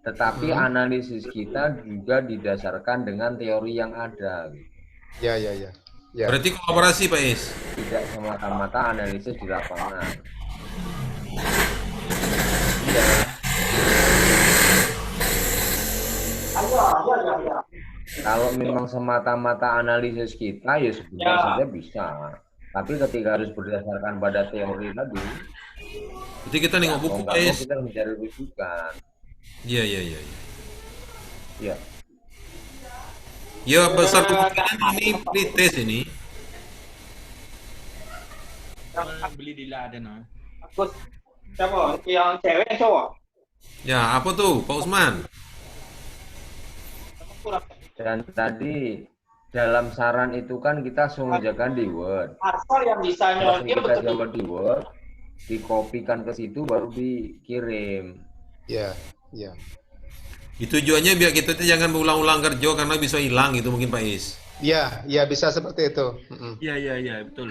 tetapi analisis kita juga didasarkan dengan teori yang ada. Ya. Berarti kolaborasi Pak Is? Tidak semata-mata analisis di lapangan. Kalau memang semata-mata analisis kita ya sebenarnya saja bisa. Tapi ketika harus berdasarkan pada teori tadi, jadi kita nengok buku Pak Is. Kita mencari rujukan. Iya. Iya. Ya besar kemungkinan ini pretest ini. Beli di Laden. Siapa? Yang cewek cowok? Ya, apa tuh, Pak Usman? Dan tadi dalam saran itu kan kita suruh jaga di Word. Asal yang bisa Langsung dia kita betul. download di Word, dikopikan ke situ baru dikirim. Ya, ya. Itu tujuannya biar kita tuh jangan berulang-ulang kerja karena bisa hilang gitu mungkin Pak Is. Ya, ya bisa seperti itu. Iya, iya, iya, betul.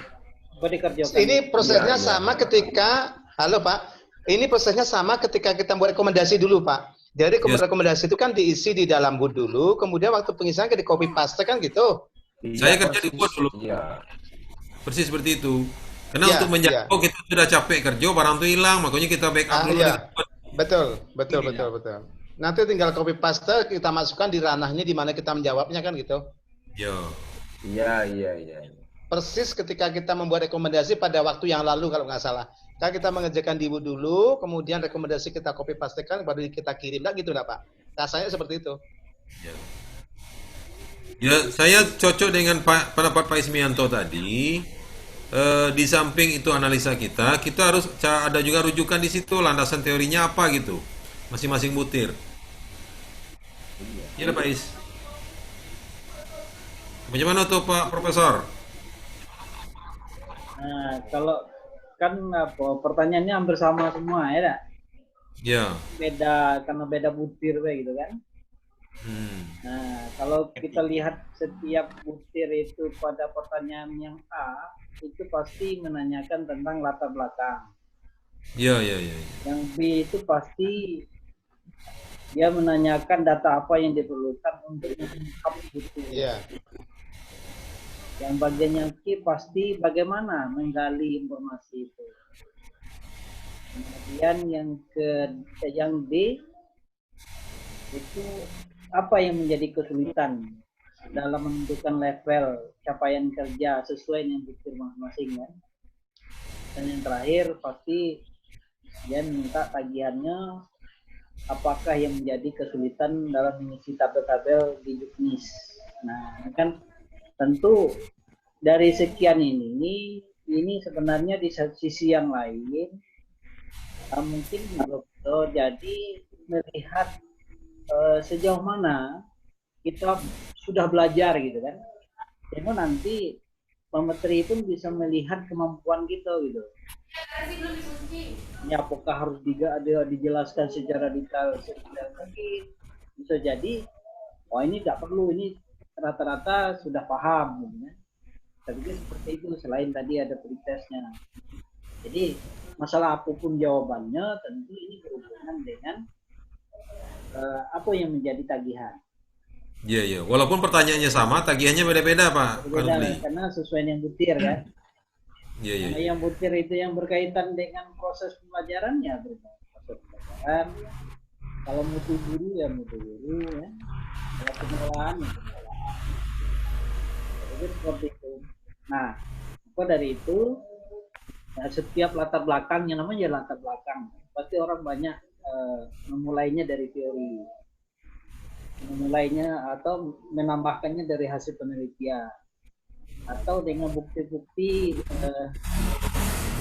Ini prosesnya Ya, ya. sama ketika, halo Pak, ini prosesnya sama ketika kita buat rekomendasi dulu Pak. Jadi Yes. rekomendasi itu kan diisi di dalam Word dulu, kemudian waktu pengisian di copy paste kan gitu. Saya kerja di Word dulu. Iya. Persis seperti itu. Karena Ya, untuk menjangkau kita sudah capek kerja, barang itu hilang, makanya kita backup dulu ya. dengan Word. Betul, betul, betul, betul. Nanti tinggal copy paste kita masukkan di ranahnya di mana kita menjawabnya kan gitu. Ya. Iya, iya, iya. Persis ketika kita membuat rekomendasi pada waktu yang lalu kalau nggak salah. Kan kita mengerjakan di Word dulu, kemudian rekomendasi kita copy pastekan, baru kita kirim. Nah gitu lah Pak. Rasanya seperti itu. Ya, saya cocok dengan pendapat Pak Ismianto tadi. Di samping itu analisa kita harus ada juga rujukan di situ, landasan teorinya apa gitu, masing-masing butir. Iya Pak Is. Bagaimana tuh Pak Profesor? Nah, kalau kan pertanyaannya hampir sama semua ya, dak? Ya. Beda karena beda butir gitu kan. Nah, kalau kita lihat setiap butir itu pada pertanyaan yang A itu pasti menanyakan tentang latar belakang. Iya, iya, iya. Yang B itu pasti dia menanyakan data apa yang diperlukan untuk mengungkap butir. Iya. Yang bagian yang C pasti bagaimana menggali informasi itu. Kemudian yang D itu apa yang menjadi kesulitan dalam menentukan level capaian kerja sesuai dengan butir masing-masing kan. Dan yang terakhir pasti dia minta tagihannya apakah yang menjadi kesulitan dalam mengisi tabel-tabel di juknis. Nah, kan tentu dari sekian ini sebenarnya di sisi yang lain mungkin betul jadi melihat sejauh mana kita sudah belajar gitu kan. Jadi nanti pemateri pun bisa melihat kemampuan kita gitu. Ini apakah harus dijelaskan secara detail lagi, bisa jadi oh ini tidak perlu, ini rata-rata sudah paham gitu kan. Tapi seperti itu, selain tadi ada pretestnya. Jadi masalah apapun jawabannya tentu ini berhubungan dengan apa yang menjadi tagihan. Iya, iya. Walaupun pertanyaannya sama, tagihannya beda-beda Pak. Beda, karena sesuai dengan butir kan. Iya, iya. Nah, yang butir itu yang berkaitan dengan proses pembelajarannya, proses pembelajaran. Kalau mutu guru ya mutu guru ya. Kalau pengelolaan ya pengelolaan. Jadi seperti itu. Nah, maka dari itu setiap latar belakang, yang namanya latar belakang, pasti orang banyak memulainya dari teori, memulainya atau menambahkannya dari hasil penelitian, atau dengan bukti-bukti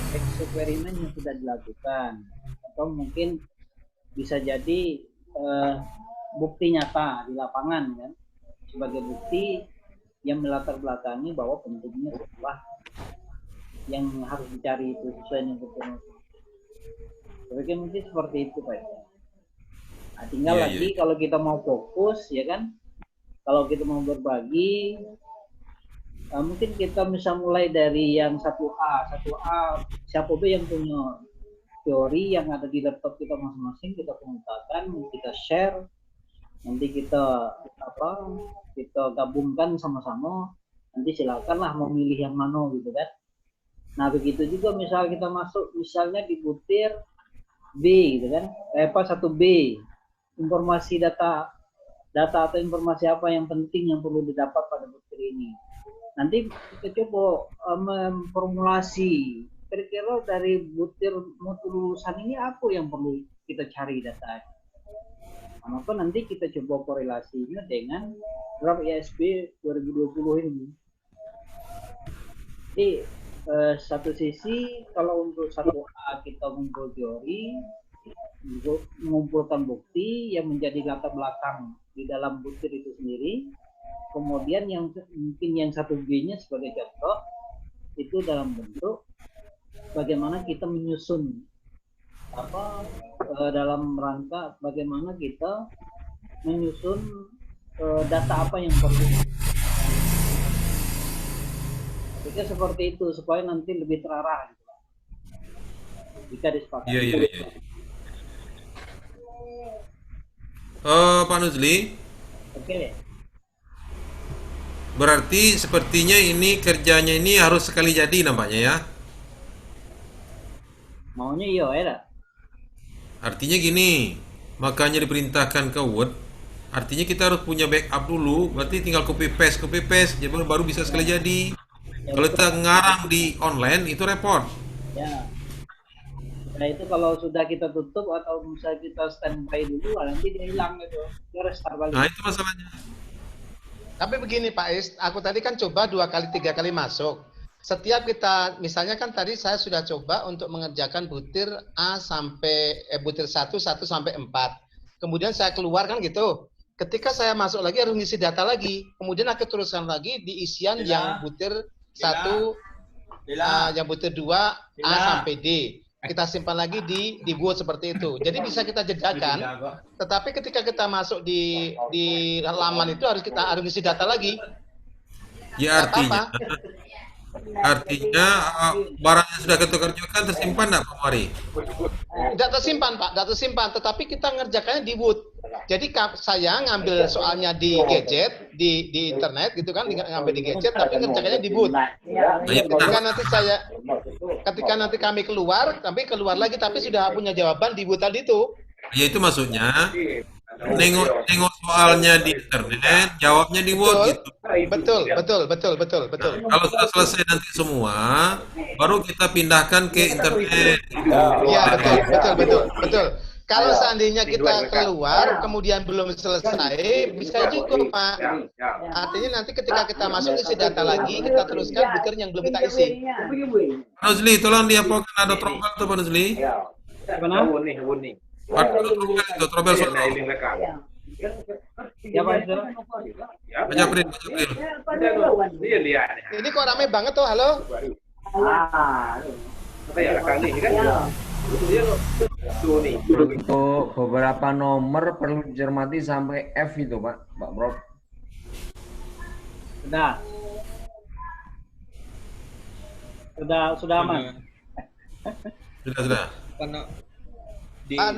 eksperimen yang sudah dilakukan, atau mungkin bisa jadi bukti nyata di lapangan kan, sebagai bukti yang melatar belakangi bahwa pentingnya setelah yang harus dicari itu sesuai dengan betul. Jadi mungkin seperti itu Pak. Nah, tinggal lagi kalau kita mau fokus ya kan, kalau kita mau berbagi mungkin kita bisa mulai dari yang 1A siapa B yang punya teori yang ada di laptop kita masing-masing, kita kemukakan, kita share, nanti kita gabungkan sama-sama, nanti silakanlah mau milih yang mana gitu kan. Nah begitu juga misal kita masuk misalnya di butir B gitu kan, 1B, informasi data atau informasi apa yang penting yang perlu didapat pada butir ini. Nanti kita coba memformulasi kira-kira dari butir mutu lulusan ini apa yang perlu kita cari datanya. Maka nanti kita coba korelasinya dengan draft ISB 2020 ini. Jadi satu sisi kalau untuk 1A kita ngumpul teori, mengumpulkan bukti yang menjadi latar belakang di dalam butir itu sendiri. Kemudian yang mungkin yang 1B-nya sebagai contoh itu dalam bentuk bagaimana kita menyusun dalam rangka bagaimana kita menyusun data apa yang perlu. Jadi seperti itu supaya nanti lebih terarah. Jika disepakati. Iya. Pak Nuzli. Oke. Berarti sepertinya ini kerjanya ini harus sekali jadi nampaknya ya. Maunya iya ya. Artinya gini, makanya diperintahkan ke Word. Artinya kita harus punya backup dulu. Berarti tinggal copy paste, jadi baru bisa sekali jadi. Kalau kita ngarang di online itu repot. Ya. Nah itu kalau sudah kita tutup atau misalnya kita standby dulu, nanti dia hilang gitu. Dia restart balik. Nah itu masalahnya. Tapi begini Pak Is, aku tadi kan coba 2 kali 3 kali masuk. Setiap kita, misalnya kan tadi saya sudah coba untuk mengerjakan butir A sampai butir 1 sampai 4. Kemudian saya keluar kan gitu. Ketika saya masuk lagi harus ngisi data lagi. Kemudian aku teruskan lagi di isian yang butir 1, yang butir 2 A sampai D. Kita simpan lagi di Word seperti itu. Jadi bisa kita jedakan. Tetapi ketika kita masuk di halaman itu harus ngisi data lagi. Ya artinya barang yang sudah kita kerjakan tersimpan enggak Pak Mari? Tidak tersimpan Pak, tidak tersimpan. Tetapi kita ngerjakannya di Word. Jadi saya ngambil soalnya di gadget, di internet gitu kan, ngambil di gadget, tapi ngerjakannya di Word. Ketika nanti kami keluar lagi, tapi sudah punya jawaban di Word tadi itu. Ya itu maksudnya nengok soalnya di internet, jawabnya di Word gitu. Betul. Kalau sudah selesai nanti semua, baru kita pindahkan ke internet. Iya betul. Kalau seandainya kita keluar kemudian belum selesai, bisa juga Pak. Artinya nanti ketika kita masuk isi data lagi, kita teruskan butir yang belum kita isi. Pak Nuzli, tolong diapakan ada trouble tuh Pak Nuzli. Mana? Itu trouble sono. Ya Pak Isdo. Baca print. Ini kok rame banget tuh, halo? Untuk beberapa nomor perlu dicermati sampai F itu Pak Prof. Sudah aman. Sudah. Pak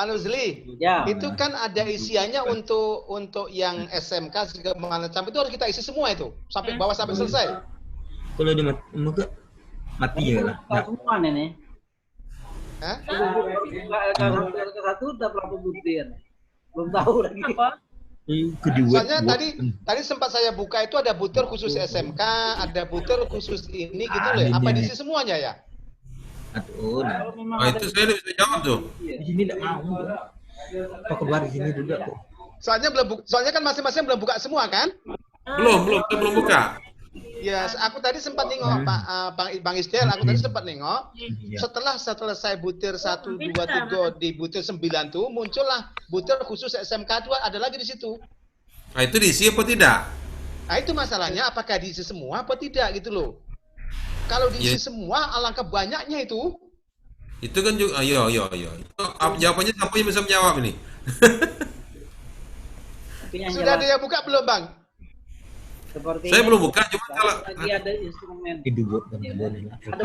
Nuzli, ya. Itu kan ada isiannya untuk yang SMK segala macam itu harus kita isi semua itu sampai bawah sampai selesai. Kalau dia mati ya lah. Semua nenek. Hah? Satu udah berapa butir? Belum tahu lagi. Soalnya tadi sempat saya buka itu ada butir khusus SMK, ada butir khusus ini gitu loh. Apa diisi semuanya ya? Aduh, itu saya bisa jawab tuh. Di sini tidak mau. Kok keluar di sini dulu kok. Soalnya kan masing-masing belum buka semua kan? Belum buka. Ya, aku tadi sempat nengok Bang Isdel, aku tadi sempat nengok. Setelah selesai butir 1, 2, 3 di butir 9 tuh muncullah butir khusus SMK 2 ada lagi di situ. Nah, itu diisi apa tidak? Nah, itu masalahnya apakah diisi semua apa tidak gitu loh. Kalau diisi semua alangkah banyaknya itu. Itu kan juga iya. Jawabannya siapa yang bisa menjawab ini? Sudah ada yang buka belum, Bang? Saya belum buka, cuma kalau lagi ada instrumen. Ada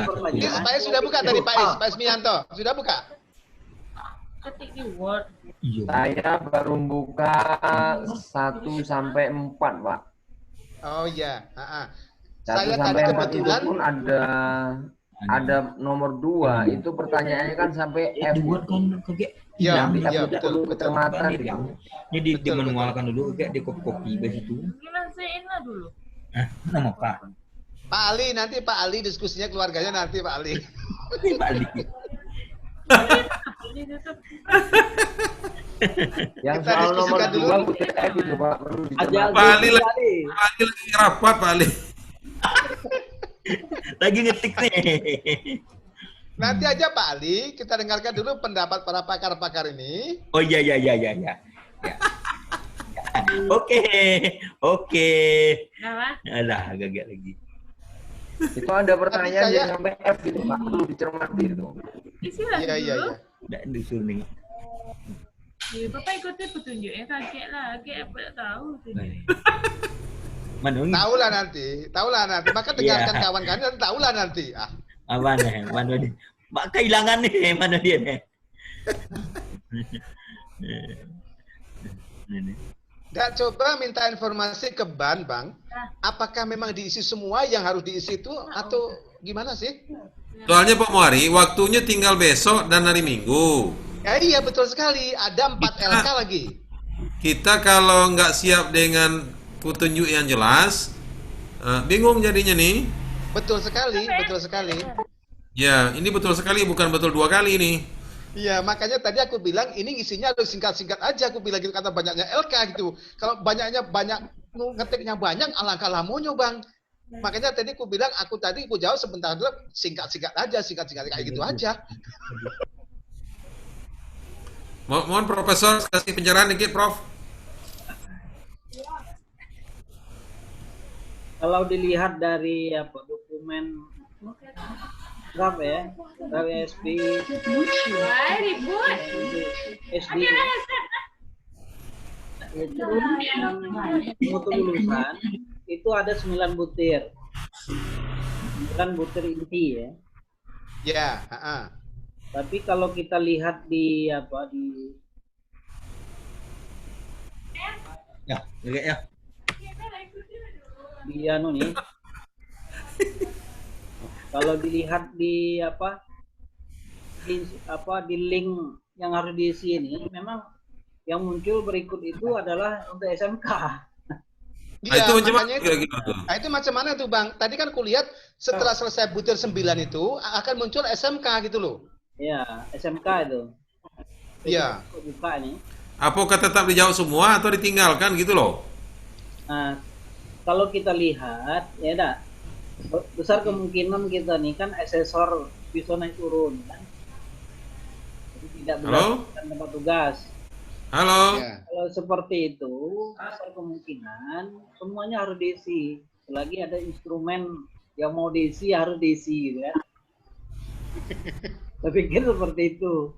Pak Is sudah buka tadi Pak Ismianto. Sudah buka? Ketik di Word. Saya baru buka 1 sampai 4, Pak. Oh iya, 1 sampai 4 itu pun ada nomor 2 itu pertanyaannya kan sampai F. Iya, betul. Jadi dimanualkan dulu, kayak di copy base itu. Selesaiin lah dulu. Nama Pak. Pak Ali, nanti Pak Ali diskusinya keluarganya nanti Pak Ali. Pak Ali. Yang soal nomor 2 butir F itu Pak. Pak Ali lagi rapat Pak Ali. Lagi ngetik nih. Nanti aja Pak Ali, kita dengarkan dulu pendapat para pakar-pakar ini. Oh iya. Ya. Oke. Alah, gagal lagi. Itu ada pertanyaan yang sampai F gitu, Pak. Perlu dicermati itu. Iya. Nggak disuruh nih. Ya, Bapak ikutin petunjuknya, kaget lah. Kayak apa tak tahu. Tahulah nanti. Maka dengarkan kawan kalian, tahulah nanti. Mana dia? Mak kehilangan nih, mana dia nih? Dan coba minta informasi ke Bang. Apakah memang diisi semua yang harus diisi itu atau gimana sih? Soalnya Pak Muari, waktunya tinggal besok dan hari Minggu. Ya, iya betul sekali. Ada 4 LK lagi. Kita kalau nggak siap dengan petunjuk yang jelas, bingung jadinya nih. Betul sekali. Ya, ini betul sekali, bukan betul 2 kali nih. Iya, makanya tadi aku bilang ini isinya harus singkat-singkat aja. Aku bilang gitu, kata banyaknya LK gitu. Kalau ngetiknya banyak, alangkah lamunya Bang. Makanya tadi aku bilang, aku jawab sebentar dulu, singkat-singkat aja, kayak gitu aja. Mohon Profesor kasih pencerahan dikit, Prof. Kalau dilihat dari dokumen draft ya, dari SP mutu lulusan itu ada 9 butir. 9 butir inti ya. Ya, Tapi kalau kita lihat di nih. Kalau dilihat di link yang harus diisi ini, memang yang muncul berikut itu adalah untuk SMK. Itu macam mana tuh Bang? Tadi kan kulihat setelah selesai butir 9 itu akan muncul SMK gitu loh. Iya, SMK itu. Iya. Buka nih. Apakah tetap dijawab semua atau ditinggalkan gitu loh? Nah, kalau kita lihat ya besar kemungkinan kita nih kan asesor bisa naik turun kan. Jadi tidak berdasarkan tempat tugas. Halo. Kalau seperti itu, besar kemungkinan semuanya harus diisi. Selagi ada instrumen yang mau diisi harus diisi gitu ya. Saya pikir seperti itu.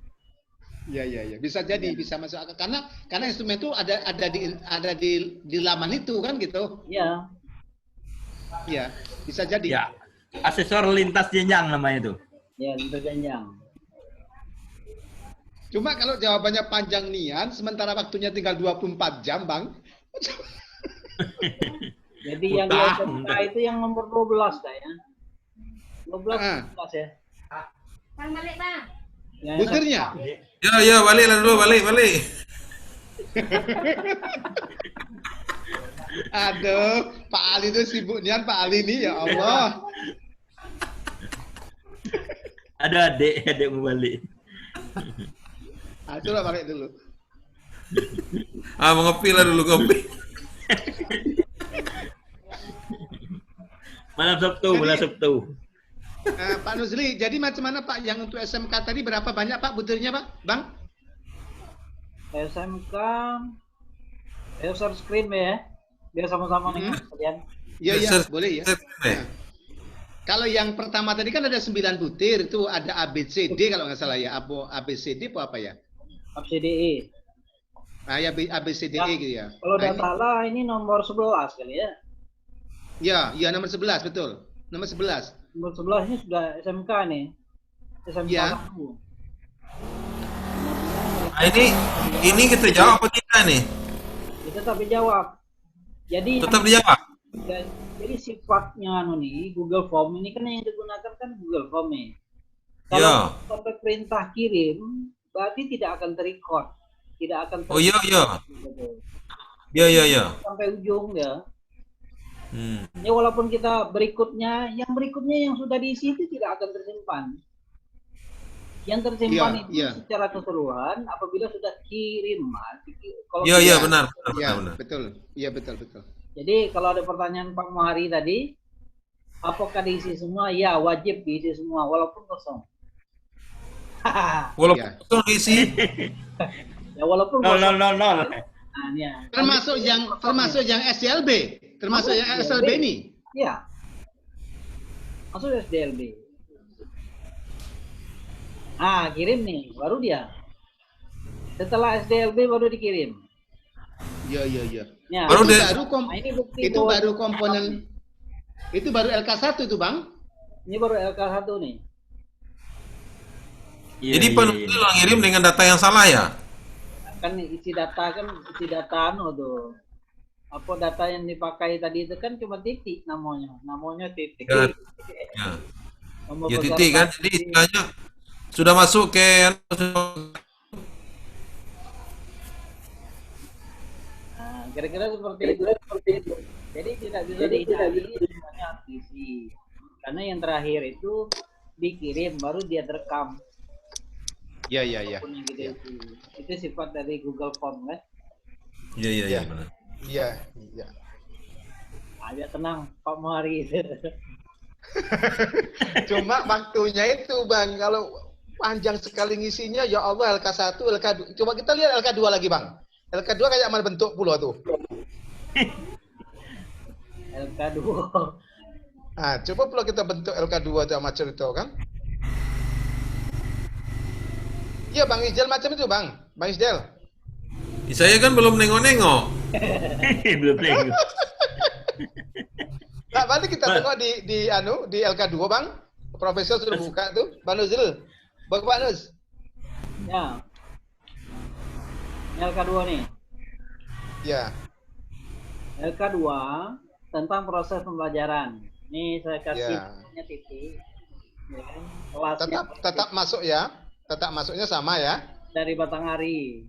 Iya. Bisa jadi, bisa masuk akal. Karena instrumen itu ada di laman itu kan gitu. Iya. Iya, bisa jadi. Ya. Asesor lintas jenjang namanya itu. Ya, lintas jenjang. Cuma kalau jawabannya panjang nian, sementara waktunya tinggal 24 jam, Bang. Jadi yang di SMK itu yang nomor 12 kayaknya. 12 ya. Bang balik, Bang. Butirnya? Ya, balik dulu. Aduh, Pak Ali itu sibuk nian Pak Ali nih, ya Allah. Ada adik mau balik. Coba balik dulu. Mau ngopi lah dulu, ngopi. Malam Sabtu. Pak Nuzli, jadi macam mana Pak yang untuk SMK tadi berapa banyak Pak butirnya Pak, Bang? SMK, share screen ya, biar sama-sama nih kalian. Iya, boleh ya. Kalau yang pertama tadi kan ada 9 butir, itu ada ABCD kalau nggak salah ya, ABCD apa ya? ABCDE. Ya ABCDE gitu ya. Kalau udah salah ini nomor 11 kali ya. Ya nomor 11 betul. Nomor 11. Nomor 11 ini sudah SMK nih. SMK ya. Nah, ini kita jawab apa tidak nih? Kita tapi jawab. Jadi tetap dijawab. Jadi sifatnya Google Form ini kan yang digunakan kan Google Form nih. Kalau sampai perintah kirim, berarti tidak akan terrecord, tidak akan. Iya. Sampai ujung ya. Ya walaupun kita yang berikutnya yang sudah diisi itu tidak akan tersimpan. Yang tersimpan itu secara keseluruhan apabila sudah kirim. Iya benar. Betul. Iya betul. Jadi kalau ada pertanyaan Pak Muhari tadi, apakah diisi semua? Ya wajib diisi semua walaupun kosong. Walaupun kosong isi. Ya walaupun Nol. Nah, ya. Termasuk yang SDLB, termasuk yang SDLB ini. Iya. Masuk SDLB. Kirim nih, baru dia. Setelah SDLB baru dikirim. Iya. Ya, Baru Itu baru komponen. Itu baru LK1 itu, Bang. Ini baru LK1 nih. Jadi penulis ngirim dengan data yang salah ya? Kan isi data tuh. Apa data yang dipakai tadi itu kan cuma titik namanya titik. Ya. Ya titik kan, jadi istilahnya sudah masuk ke kira-kira seperti itu. Jadi tidak bisa dihindari semuanya isi. Karena yang terakhir itu dikirim baru dia terekam. Iya. Itu sifat dari Google Form kan? Iya. Iya. Agak tenang Pak Muhari. Cuma waktunya itu, Bang. Kalau panjang sekali ngisinya, ya Allah, LK1, LK2. Coba kita lihat LK2 lagi, Bang. LK2 kayak mana bentuk pula tuh? LK2. Coba pula kita bentuk LK2 itu sama cerita kan? Iya, Bang Isdel macam itu, Bang. Bang Isdel. Saya kan belum nengok-nengok. Belum nengok. Nah, nanti kita tengok di LK2, Bang. Profesor sudah buka tuh. Bang Nuzul. Bang Pak Nuz. Ya. LK2 nih. Ya. LK2 tentang proses pembelajaran. Ini saya kasih titik. Ya, kelasnya tetap masuk ya. Tetap masuknya sama ya. Dari Batanghari.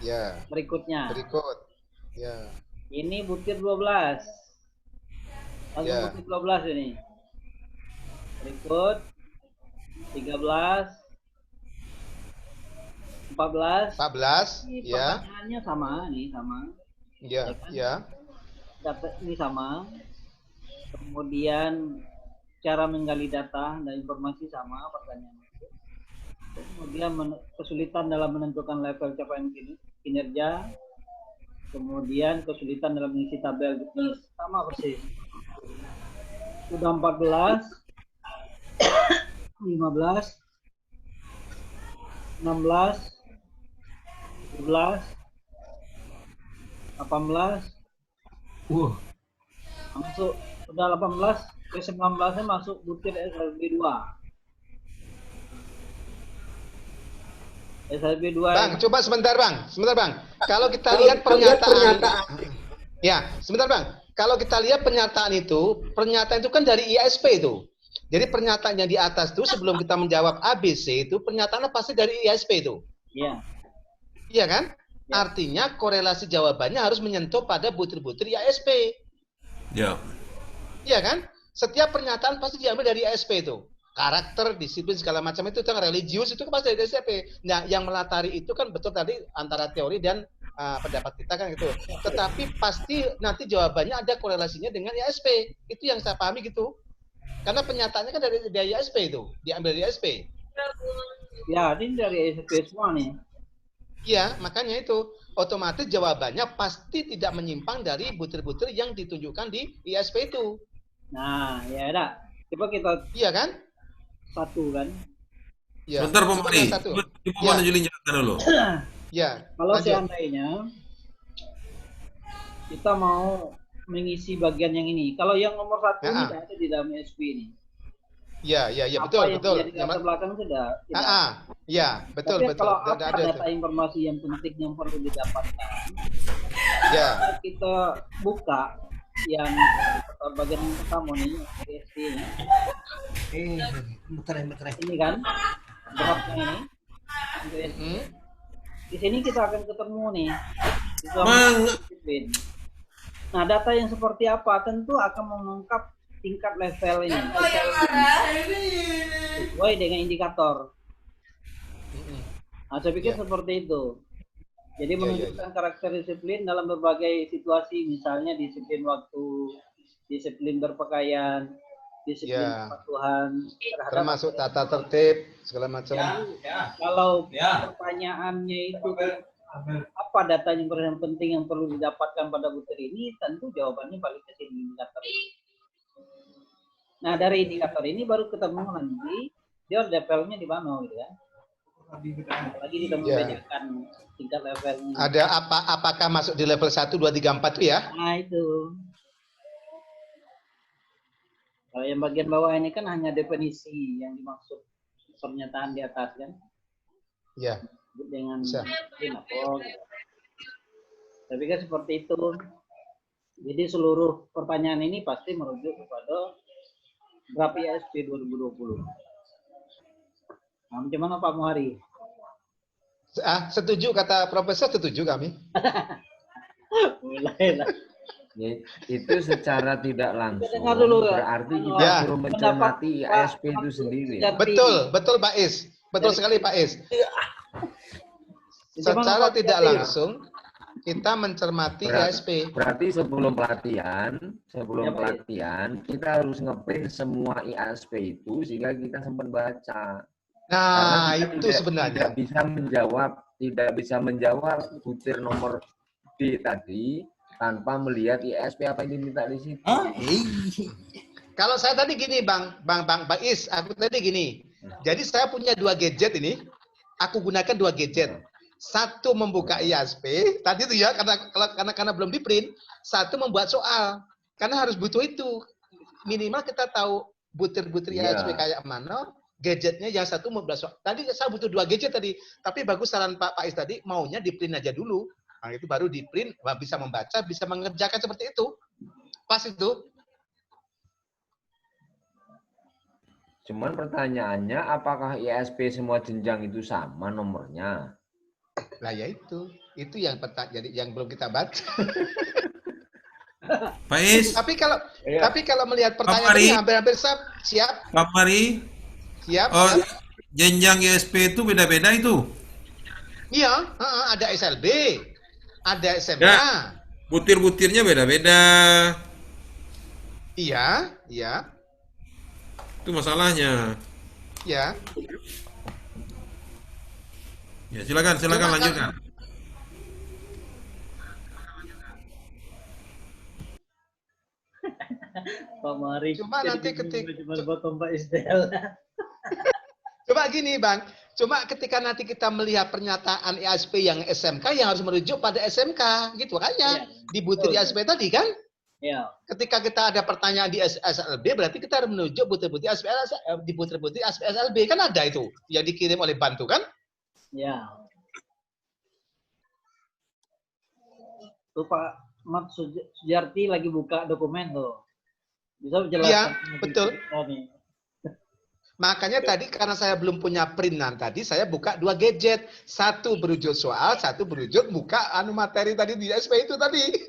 Ya. Berikut. Ya. Ini butir 12. Langsung butir 12 ini. Berikut 13. 14. Ini pertanyaannya sama. Iya. Data ini sama. Kemudian cara menggali data dan informasi sama pertanyaan. Kemudian kesulitan dalam menentukan level capaian kinerja. Kemudian kesulitan dalam mengisi tabel bisnis sama persis. Sudah 14, 15, 16, 17, 18. Masuk sudah 18 ke 19-nya masuk butir SLB 2. SLB 2. Bang, coba sebentar Bang. Kalau kita lihat pernyataan. Ya, sebentar Bang. Kalau kita lihat pernyataan itu kan dari ISP itu. Jadi pernyataan yang di atas itu sebelum kita menjawab ABC itu pernyataannya pasti dari ISP itu. Iya. Iya kan? Ya. Artinya korelasi jawabannya harus menyentuh pada butir-butir ISP. Ya. Iya kan? Setiap pernyataan pasti diambil dari ISP itu. Karakter, disiplin, segala macam itu kan religius itu kan pasti dari ISP. Nah, yang melatari itu kan betul tadi antara teori dan pendapat kita kan gitu. Tetapi pasti nanti jawabannya ada korelasinya dengan ISP. Itu yang saya pahami gitu. Karena penyataannya kan dari ISP itu, diambil dari ISP. Ya, ini dari ISP semua nih. Iya, makanya itu otomatis jawabannya pasti tidak menyimpang dari butir-butir yang ditunjukkan di ISP itu. Nah, ya ada. Coba kita. Iya kan? Satu kan? Ya. Sebentar Pak Mari. Coba Julin jelaskan dulu. Ya. Kalau seandainya kita mau mengisi bagian yang ini, kalau yang nomor 1 ini tidak ada di dalam ISP ini. Ya, betul. Yang belakang sudah. Ya, betul. Tapi kalau ada data informasi yang penting yang perlu didapatkan, ya kita buka yang bagian pertama nih, ISP ini. Ini kan, draftnya ini. Di sini kita akan ketemu nih. Nah, data yang seperti apa tentu akan mengungkap tingkat level ini sesuai dengan indikator. Nah, saya pikir seperti itu. Jadi menunjukkan karakter disiplin dalam berbagai situasi, misalnya disiplin waktu, disiplin berpakaian, disiplin Ya. kepatuhan terhadap Termasuk tata tertib segala macam. kalau pertanyaannya itu apa data yang penting yang perlu didapatkan pada butir ini, tentu jawabannya balik ke sini indikator. Nah, dari indikator ini baru ketemu nanti dia levelnya di mana gitu kan. Lagi kita membedakan tingkat levelnya. Ada apakah masuk di level 1, 2, 3, 4 itu ya? Nah, itu. Kalau yang bagian bawah ini kan hanya definisi yang dimaksud pernyataan di atas kan. Ya. Dengan apa. Tapi kan seperti itu. Jadi seluruh pertanyaan ini pasti merujuk kepada draft IASP 2020. Nah, bagaimana Pak Muhari? Setuju kata Profesor, setuju kami. Mulailah. Ya, itu secara tidak langsung dulu, berarti kita ya. suruh mencermati IASP itu sendiri. Betul Pak Is. Betul sekali Pak Is. Secara tidak langsung kita mencermati IASP. Berarti sebelum pelatihan kita harus ngeprint semua IASP itu sehingga kita sempat baca. Nah, itu sebenarnya tidak bisa menjawab butir nomor D tadi tanpa melihat IASP apa yang diminta di situ. Kalau saya tadi gini, Bang Is, aku tadi gini. Jadi saya punya 2 gadget ini. Aku gunakan 2 gadget. Satu membuka IASP, tadi itu ya karena belum di-print, satu membuat soal. Karena harus butuh itu. Minimal kita tahu butir-butir IASP kayak mana, gadgetnya yang satu membuat soal. Tadi saya butuh 2 gadget tadi, tapi bagus saran Pak Is tadi, maunya di-print aja dulu. Nah, itu baru di-print, bisa membaca, bisa mengerjakan seperti itu. Pas itu. Cuman pertanyaannya, apakah IASP semua jenjang itu sama nomornya? Lah ya itu yang jadi yang belum kita baca. Pak Is. Tapi kalau melihat pertanyaan ini hampir siap. Pak Mari. Siap. Jenjang IASP itu beda-beda itu. Iya, ada SLB, ada SMA. Ya, butir-butirnya beda-beda. Iya. Itu masalahnya. Ya. Ya, silakan lanjutkan. Pak Mari. Cuma nanti Coba gini, Bang. Cuma ketika nanti kita melihat pernyataan IASP yang SMK yang harus merujuk pada SMK, gitu kayaknya. Di butir IASP tadi kan? Iya. Ketika kita ada pertanyaan di SLB, berarti kita harus menuju butir-butir di butir-butir SLB. Kan ada itu yang dikirim oleh Bantu kan? Ya. Tuh Pak Mat Sujarti lagi buka dokumen tuh. Bisa menjelaskan? Iya, betul. Makanya tadi karena saya belum punya printan tadi, saya buka 2 gadget. Satu berujuk soal, satu berujuk buka materi tadi di SP itu tadi.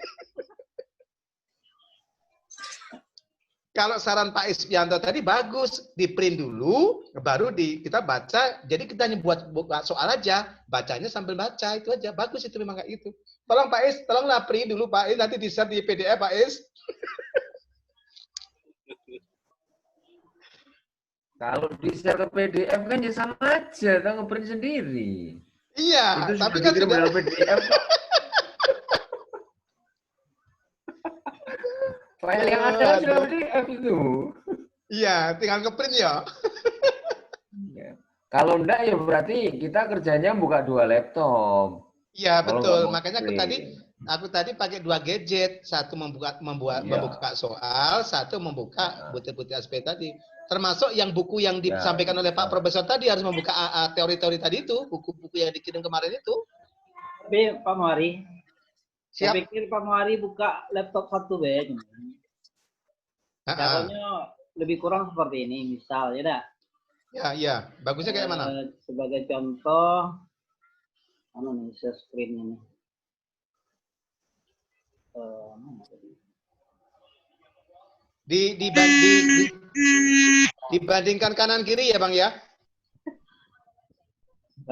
Kalau saran Pak Isbianto tadi bagus, di print dulu, baru kita baca. Jadi kita hanya buka soal aja, bacanya sambil baca itu aja. Bagus itu memang kayak gitu. Tolong Pak Is, tolonglah print dulu Pak Is, nanti di-share di PDF Pak Is. Kalau di-share ke PDF kan ya sama aja, kan nge-print sendiri. Iya, itu tapi kan sudah PDF. File yang ada sudah PDF itu. Iya, tinggal nge-print ya. Kalau enggak ya berarti kita kerjanya buka 2 laptop. Iya, betul. Makanya aku tadi pakai 2 gadget, satu membuka soal, satu membuka butir-butir aspek tadi. Termasuk yang buku yang disampaikan oleh Pak Profesor tadi harus membuka teori-teori tadi itu, buku-buku yang dikirim kemarin itu. Tapi Pak Muhari, siap. Saya pikir Pak Muhari buka laptop satu ya. Caranya lebih kurang seperti ini, misal ya dah. Ya. Bagusnya kayak mana? Sebagai contoh, mana nih share screen ini? Dibandingkan kanan kiri ya Bang ya?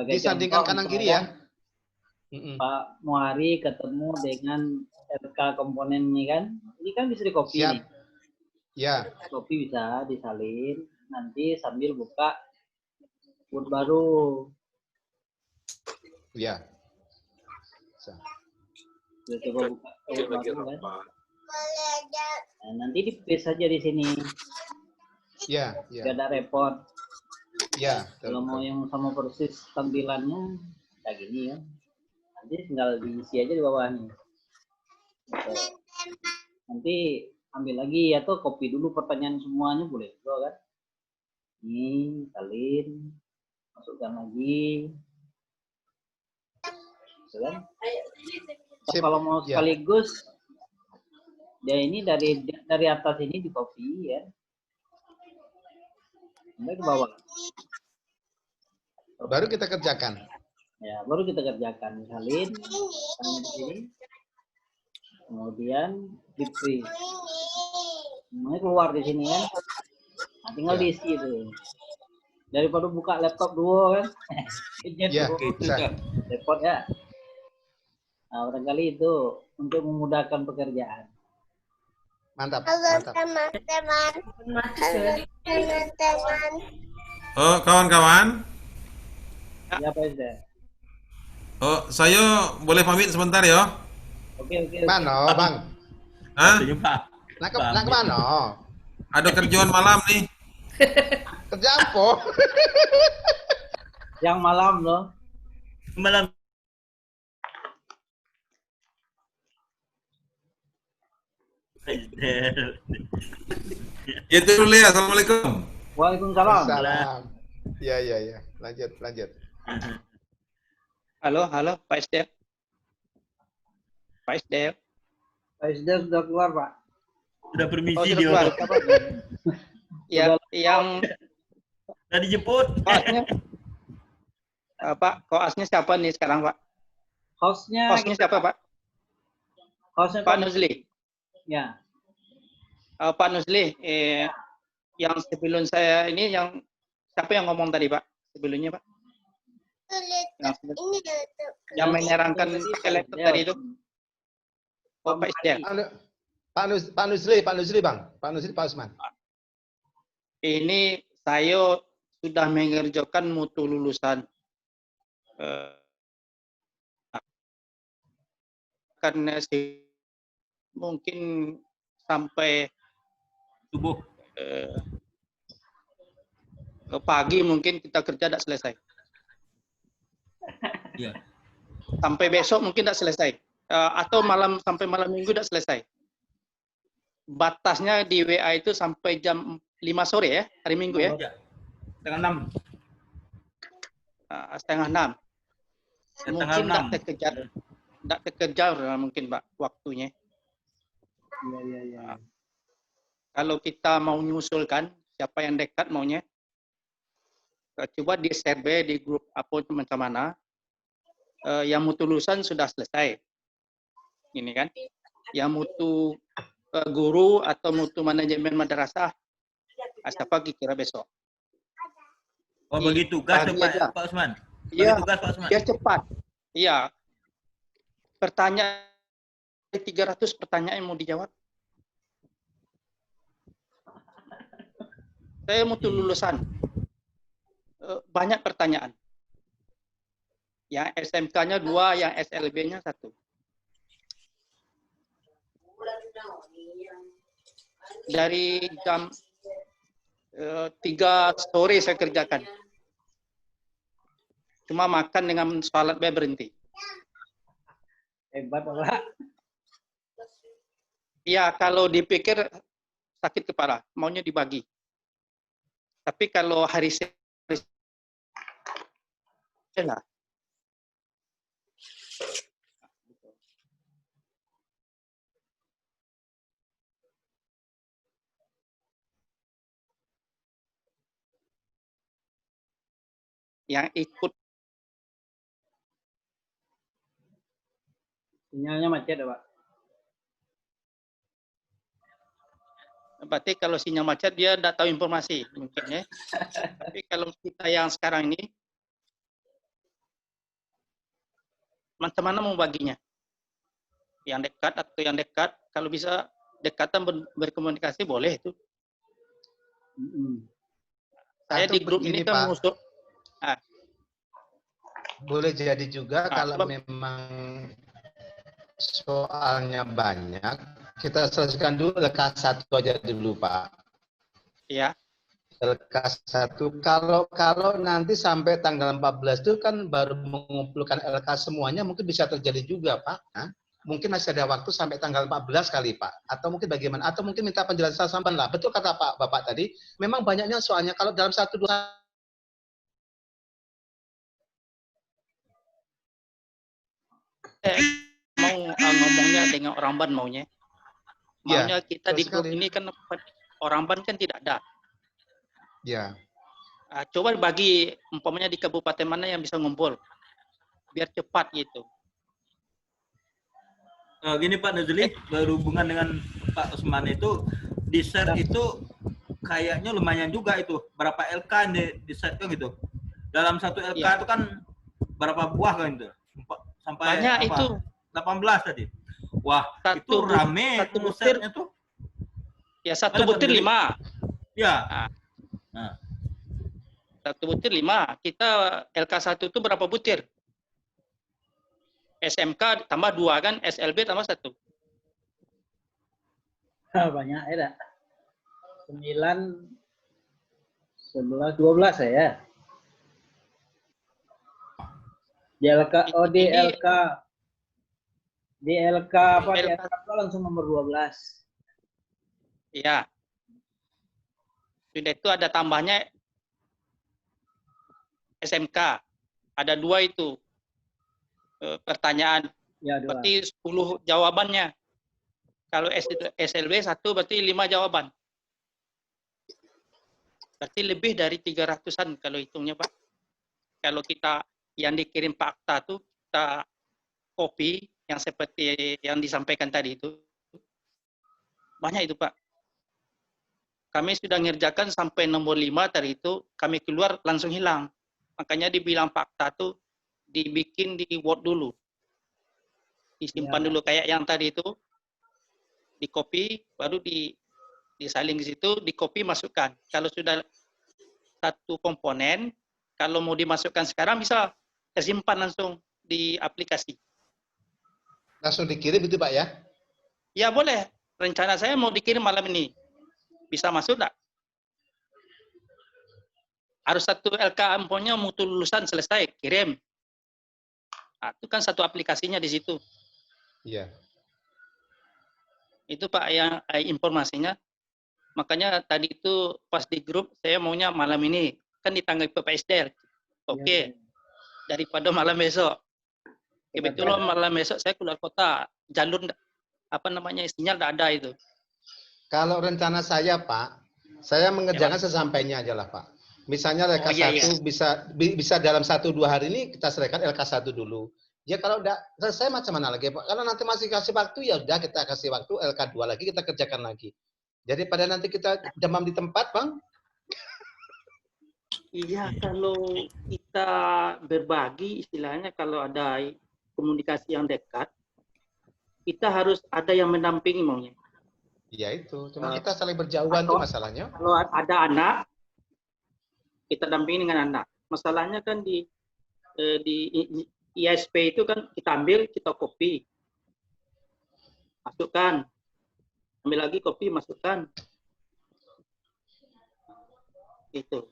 Disandingkan kanan kiri ya? Pak Muhari ketemu dengan RK komponennya kan? Ini kan bisa di copy nih. Ya. Kopi bisa disalin, nanti sambil buka food baru. Ya. Udah coba buka food baru kan. Nah, nanti di paste saja di sini. Ya, ya. Gak ada repot. Ya. Kalau mau yang sama persis tampilannya kayak gini ya. Nanti tinggal diisi aja di bawahnya. Gitu. Nanti ambil lagi atau copy dulu pertanyaan semuanya boleh juga kan. Ini salin, masukkan lagi. Gitu kan? Kalau mau sekaligus ya ini dari atas ini di copy ya. Sampai ke bawah. Baru kita kerjakan. Ya, baru kita kerjakan. Salin di sini. Kemudian di print. Semuanya keluar di sini kan. Nah, tinggal diisi itu. Daripada buka laptop dua kan. Ya, bisa. Repot ya. Nah, barangkali itu untuk memudahkan pekerjaan. Mantap. Halo Mantap. teman-teman. Halo teman-teman. Oh, kawan-kawan. Ya, Pak Isda. Oh, saya boleh pamit sebentar ya? Oke. Mana, Bang? Hah? Nak kemana? Ada kerjaan malam nih. Kerja apa? Yang malam loh. Malam. Itu dulu ya. Assalamualaikum. Waalaikumsalam. Salam. Ya. Lanjut. Halo, Pak Isdel. Pak Isdel. Pak Isda sudah keluar, Pak. Sudah permisi Oh, sudah dia. keluar. Ya, yang Sudah dijemput. koasnya, Pak, koasnya siapa nih sekarang, Pak? Hostnya Siapa, Pak? Hostnya Pak Nuzli. Ya. Pak Nuzli, yang sebelum saya ini siapa yang ngomong tadi, Pak? Sebelumnya, Pak? Yang menyarankan laptop tadi itu. Oh, Pak Isdel. Pak Nuzli, Bang. Pak Nuzli, Pak Usman. Ini saya sudah mengerjakan mutu lulusan. Karena mungkin sampai subuh ke pagi mungkin kita kerja tidak selesai. Ya. Sampai besok mungkin tidak selesai. Atau sampai malam minggu tidak selesai. Batasnya di WA itu sampai jam 5 sore ya, hari Minggu ya. Setengah 6. Setengah 6. Mungkin Setengah 6. Tidak terkejar mungkin, Pak, waktunya. Iya. Kalau kita mau menyusulkan siapa yang dekat maunya, coba di survei di grup apa macam mana, yang mutu lulusan sudah selesai. Ini kan, yang mutu guru atau mutu manajemen madrasah, siapa kira besok. Oh, bagi tugas Pak Usman. Iya, tugas Pak Usman. dia cepat. Iya. Pertanyaan 300 pertanyaan yang mau dijawab. Saya mutu lulusan. Banyak pertanyaan. Yang SMK-nya 2, yang SLB-nya 1. Dari jam 3 sore saya kerjakan. Cuma makan dengan sholat berhenti. Hebat, Pak. Iya, kalau dipikir sakit kepala, maunya dibagi. Tapi kalau hari lah. Yang ikut Sinyalnya macet ya, Pak. berarti kalau sinyal macet dia tidak tahu informasi mungkin ya. Tapi kalau kita yang sekarang ini macam mana mau baginya? Yang dekat atau yang dekat, kalau bisa dekatan berkomunikasi boleh itu. Saya di grup ini kan mengusul. Boleh jadi juga kalau memang soalnya banyak, kita selesaikan dulu LK1 aja dulu, Pak. Iya. LK1, kalau nanti sampai tanggal 14 itu kan baru mengumpulkan LK semuanya, mungkin bisa terjadi juga, Pak. Nah, mungkin masih ada waktu sampai tanggal 14 kali, Pak. Atau mungkin bagaimana? Atau mungkin minta penjelasan sampai lah. Betul kata Pak Bapak tadi, memang banyaknya soalnya kalau dalam 1-2 mau ngomongnya dengan orang ban maunya kita di grup ini kan orang ban kan tidak ada. Ya. Coba bagi umpamanya di kabupaten mana yang bisa ngumpul biar cepat gitu. Gini Pak Nazli, berhubungan dengan Pak Usman itu di share itu kayaknya lumayan juga itu berapa LK di share itu gitu. Dalam satu LK itu kan berapa buah kan itu? Sampai banyak apa? Itu 18 tadi. Wah, itu rame satu butir tuh. Ya, satu butir 5. Ya. Nah. Satu butir 5. Kita LK1 itu berapa butir? SMK tambah 2 kan, SLB tambah 1. Banyak ya. 9, 11, 12 saya. DLK, DLK apa? DLK langsung nomor 12. Iya. Sudah itu ada tambahnya SMK. Ada 2 itu. Pertanyaan. Ya, berarti 10 jawabannya. Kalau SLB 1 berarti 5 jawaban. Berarti lebih dari 300-an kalau hitungnya, Pak. Kalau kita yang dikirim Pak Akta itu kita copy yang seperti yang disampaikan tadi itu. Banyak itu, Pak. Kami sudah ngerjakan sampai nomor 5 tadi itu, kami keluar langsung hilang. Makanya dibilang Pak Akta itu dibikin di Word dulu. Disimpan dulu kayak yang tadi itu. Di copy baru disalin di situ, di copy masukkan. Kalau sudah satu komponen, kalau mau dimasukkan sekarang bisa tersimpan langsung di aplikasi. Langsung dikirim itu Pak ya? Ya boleh. Rencana saya mau dikirim malam ini. Bisa masuk enggak? Harus satu LK amponnya mutu lulusan selesai, kirim. Nah, itu kan satu aplikasinya di situ. Iya. Itu Pak yang informasinya. Makanya tadi itu pas di grup saya maunya malam ini. Kan ditanggapi Pak SDR. Oke. Daripada malam besok. Kebetulan malam besok saya keluar kota. Jalur apa namanya sinyal tidak ada itu. Kalau rencana saya Pak, saya mengerjakan sesampainya aja lah Pak. Misalnya LK1 bisa dalam 1-2 hari ini kita selesaikan LK1 dulu. Ya kalau udah selesai macam mana lagi Pak? Kalau nanti masih kasih waktu ya udah kita kasih waktu LK2 lagi kita kerjakan lagi. Jadi pada nanti kita demam di tempat Bang. Iya, kalau kita berbagi istilahnya kalau ada komunikasi yang dekat, kita harus ada yang mendampingi maunya. Iya itu, cuma kita saling berjauhan tuh masalahnya. Kalau ada anak, kita dampingi dengan anak. Masalahnya kan di ISP itu kan kita ambil, kita copy, masukkan, ambil lagi copy, masukkan, itu.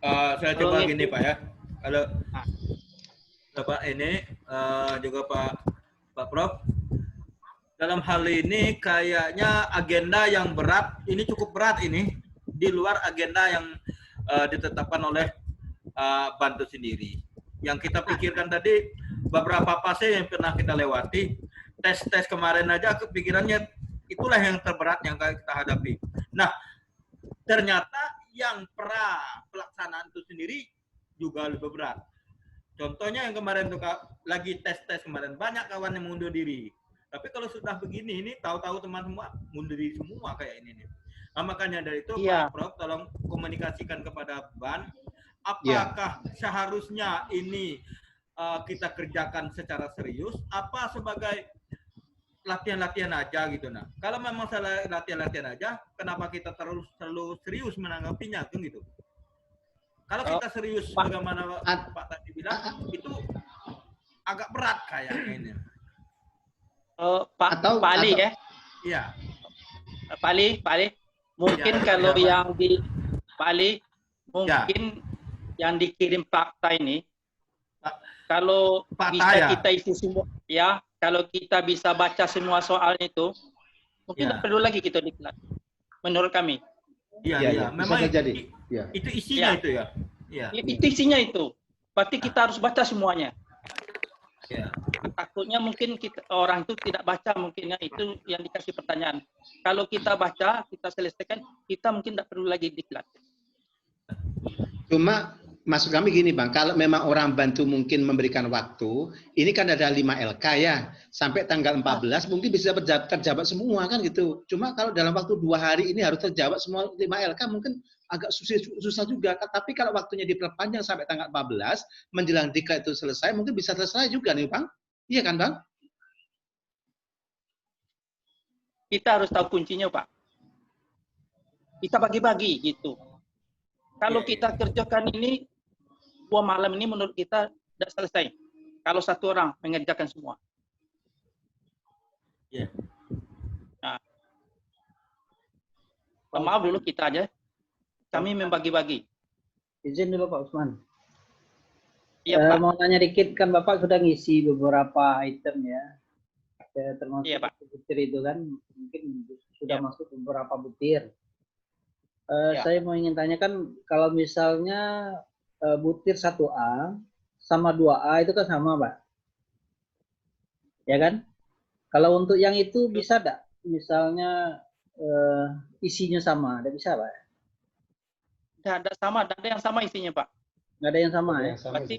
Saya coba gini Pak ya, kalau Bapak ini juga Pak Prof, dalam hal ini kayaknya agenda yang berat, ini cukup berat ini, di luar agenda yang ditetapkan oleh Bantu sendiri. Yang kita pikirkan tadi, beberapa fase yang pernah kita lewati, tes kemarin aja kepikirannya, itulah yang terberat yang kita hadapi. Nah, ternyata yang pelaksanaan itu sendiri juga lebih berat. Contohnya yang kemarin tuh lagi tes kemarin banyak kawan yang mundur diri. Tapi kalau sudah begini ini tahu-tahu teman semua mundur diri semua kayak ini nih. Nah, makanya dari itu Pak Prof tolong komunikasikan kepada BAN apakah seharusnya ini kita kerjakan secara serius apa sebagai latihan-latihan aja gitu. Nah, kalau memang salah latihan-latihan aja, kenapa kita terlalu serius menanggapinya kan gitu? Kalau kita serius, bagaimana Pak tadi bilang, itu agak berat kayaknya ini. Pak Ali ya? Iya. Pak Ali, mungkin ya, kalau ya, yang di Pak Ali, mungkin yang dikirim fakta ini, kalau bisa kita isi semua, ya, kalau kita bisa baca semua soal itu, mungkin tidak perlu lagi kita diklat. Menurut kami. Iya. Memang jadi. Itu isinya itu ya. Iya. Itu isinya itu. Berarti kita harus baca semuanya. Ya. Takutnya mungkin orang itu tidak baca, mungkin ya, itu yang dikasih pertanyaan. Kalau kita baca, kita selesaikan, kita mungkin tidak perlu lagi diklat. Cuma maksud kami gini Bang, kalau memang orang bantu mungkin memberikan waktu, ini kan ada 5 LK ya, sampai tanggal 14 mungkin bisa terjawab semua kan gitu. Cuma kalau dalam waktu 2 hari ini harus terjawab semua 5 LK mungkin agak susah juga. Tapi kalau waktunya diperpanjang sampai tanggal 14, menjelang diklat itu selesai, mungkin bisa selesai juga nih Bang. Iya kan Bang? Kita harus tahu kuncinya Pak. Kita bagi-bagi gitu. Kalau kita kerjakan ini, 2 malam ini menurut kita tidak selesai. Kalau satu orang mengerjakan semua. Iya. Nah, maaf dulu kita aja. Kami membagi-bagi. Izin dulu Pak Usman. Iya, Pak. Mau tanya dikit, kan Bapak sudah ngisi beberapa item ya. Termasuk butir itu kan, mungkin sudah masuk beberapa butir. Saya mau ingin tanyakan, kalau misalnya butir 1A sama 2A itu kan sama, Pak. Ya kan? Kalau untuk yang itu bisa enggak? Misalnya isinya sama, ada bisa, Pak? Enggak sama, enggak ada yang sama isinya, Pak. Enggak ada yang sama ya? Berarti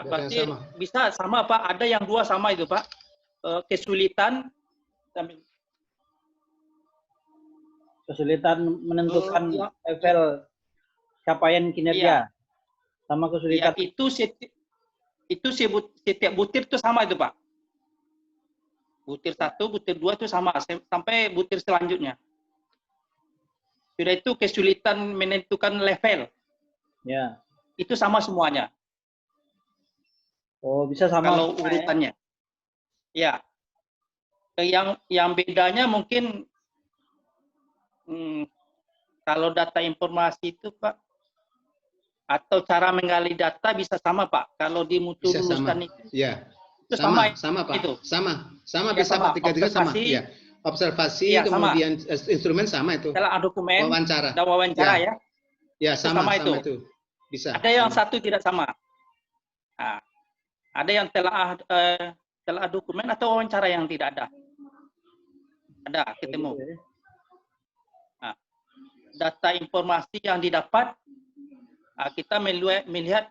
berarti bisa sama, Pak. Ada yang 2 sama itu, Pak. Kesulitan menentukan level capaian kinerja. Sama kesulitan. Ya, itu setiap butir itu sama itu, Pak. Butir 1, butir 2 itu sama sampai butir selanjutnya. Sudah itu kesulitan menentukan level. Ya. Itu sama semuanya. Oh, bisa sama kalau urutannya. Ya. Yang bedanya mungkin kalau data informasi itu, Pak, atau cara menggali data bisa sama, Pak. Kalau di mutu luluskan itu. Iya. Itu sama Pak. Itu. Sama Ya, bisa Pak, 3 sama. Iya. Observasi ya, kemudian instrumen sama itu. Telah dokumen. Wawancara. Ada wawancara ya. Ya, sama itu. Bisa. Ada yang satu tidak sama. Nah, ada yang telah dokumen atau wawancara yang tidak ada. Ada, ketemu. Nah, data informasi yang didapat, kita melihat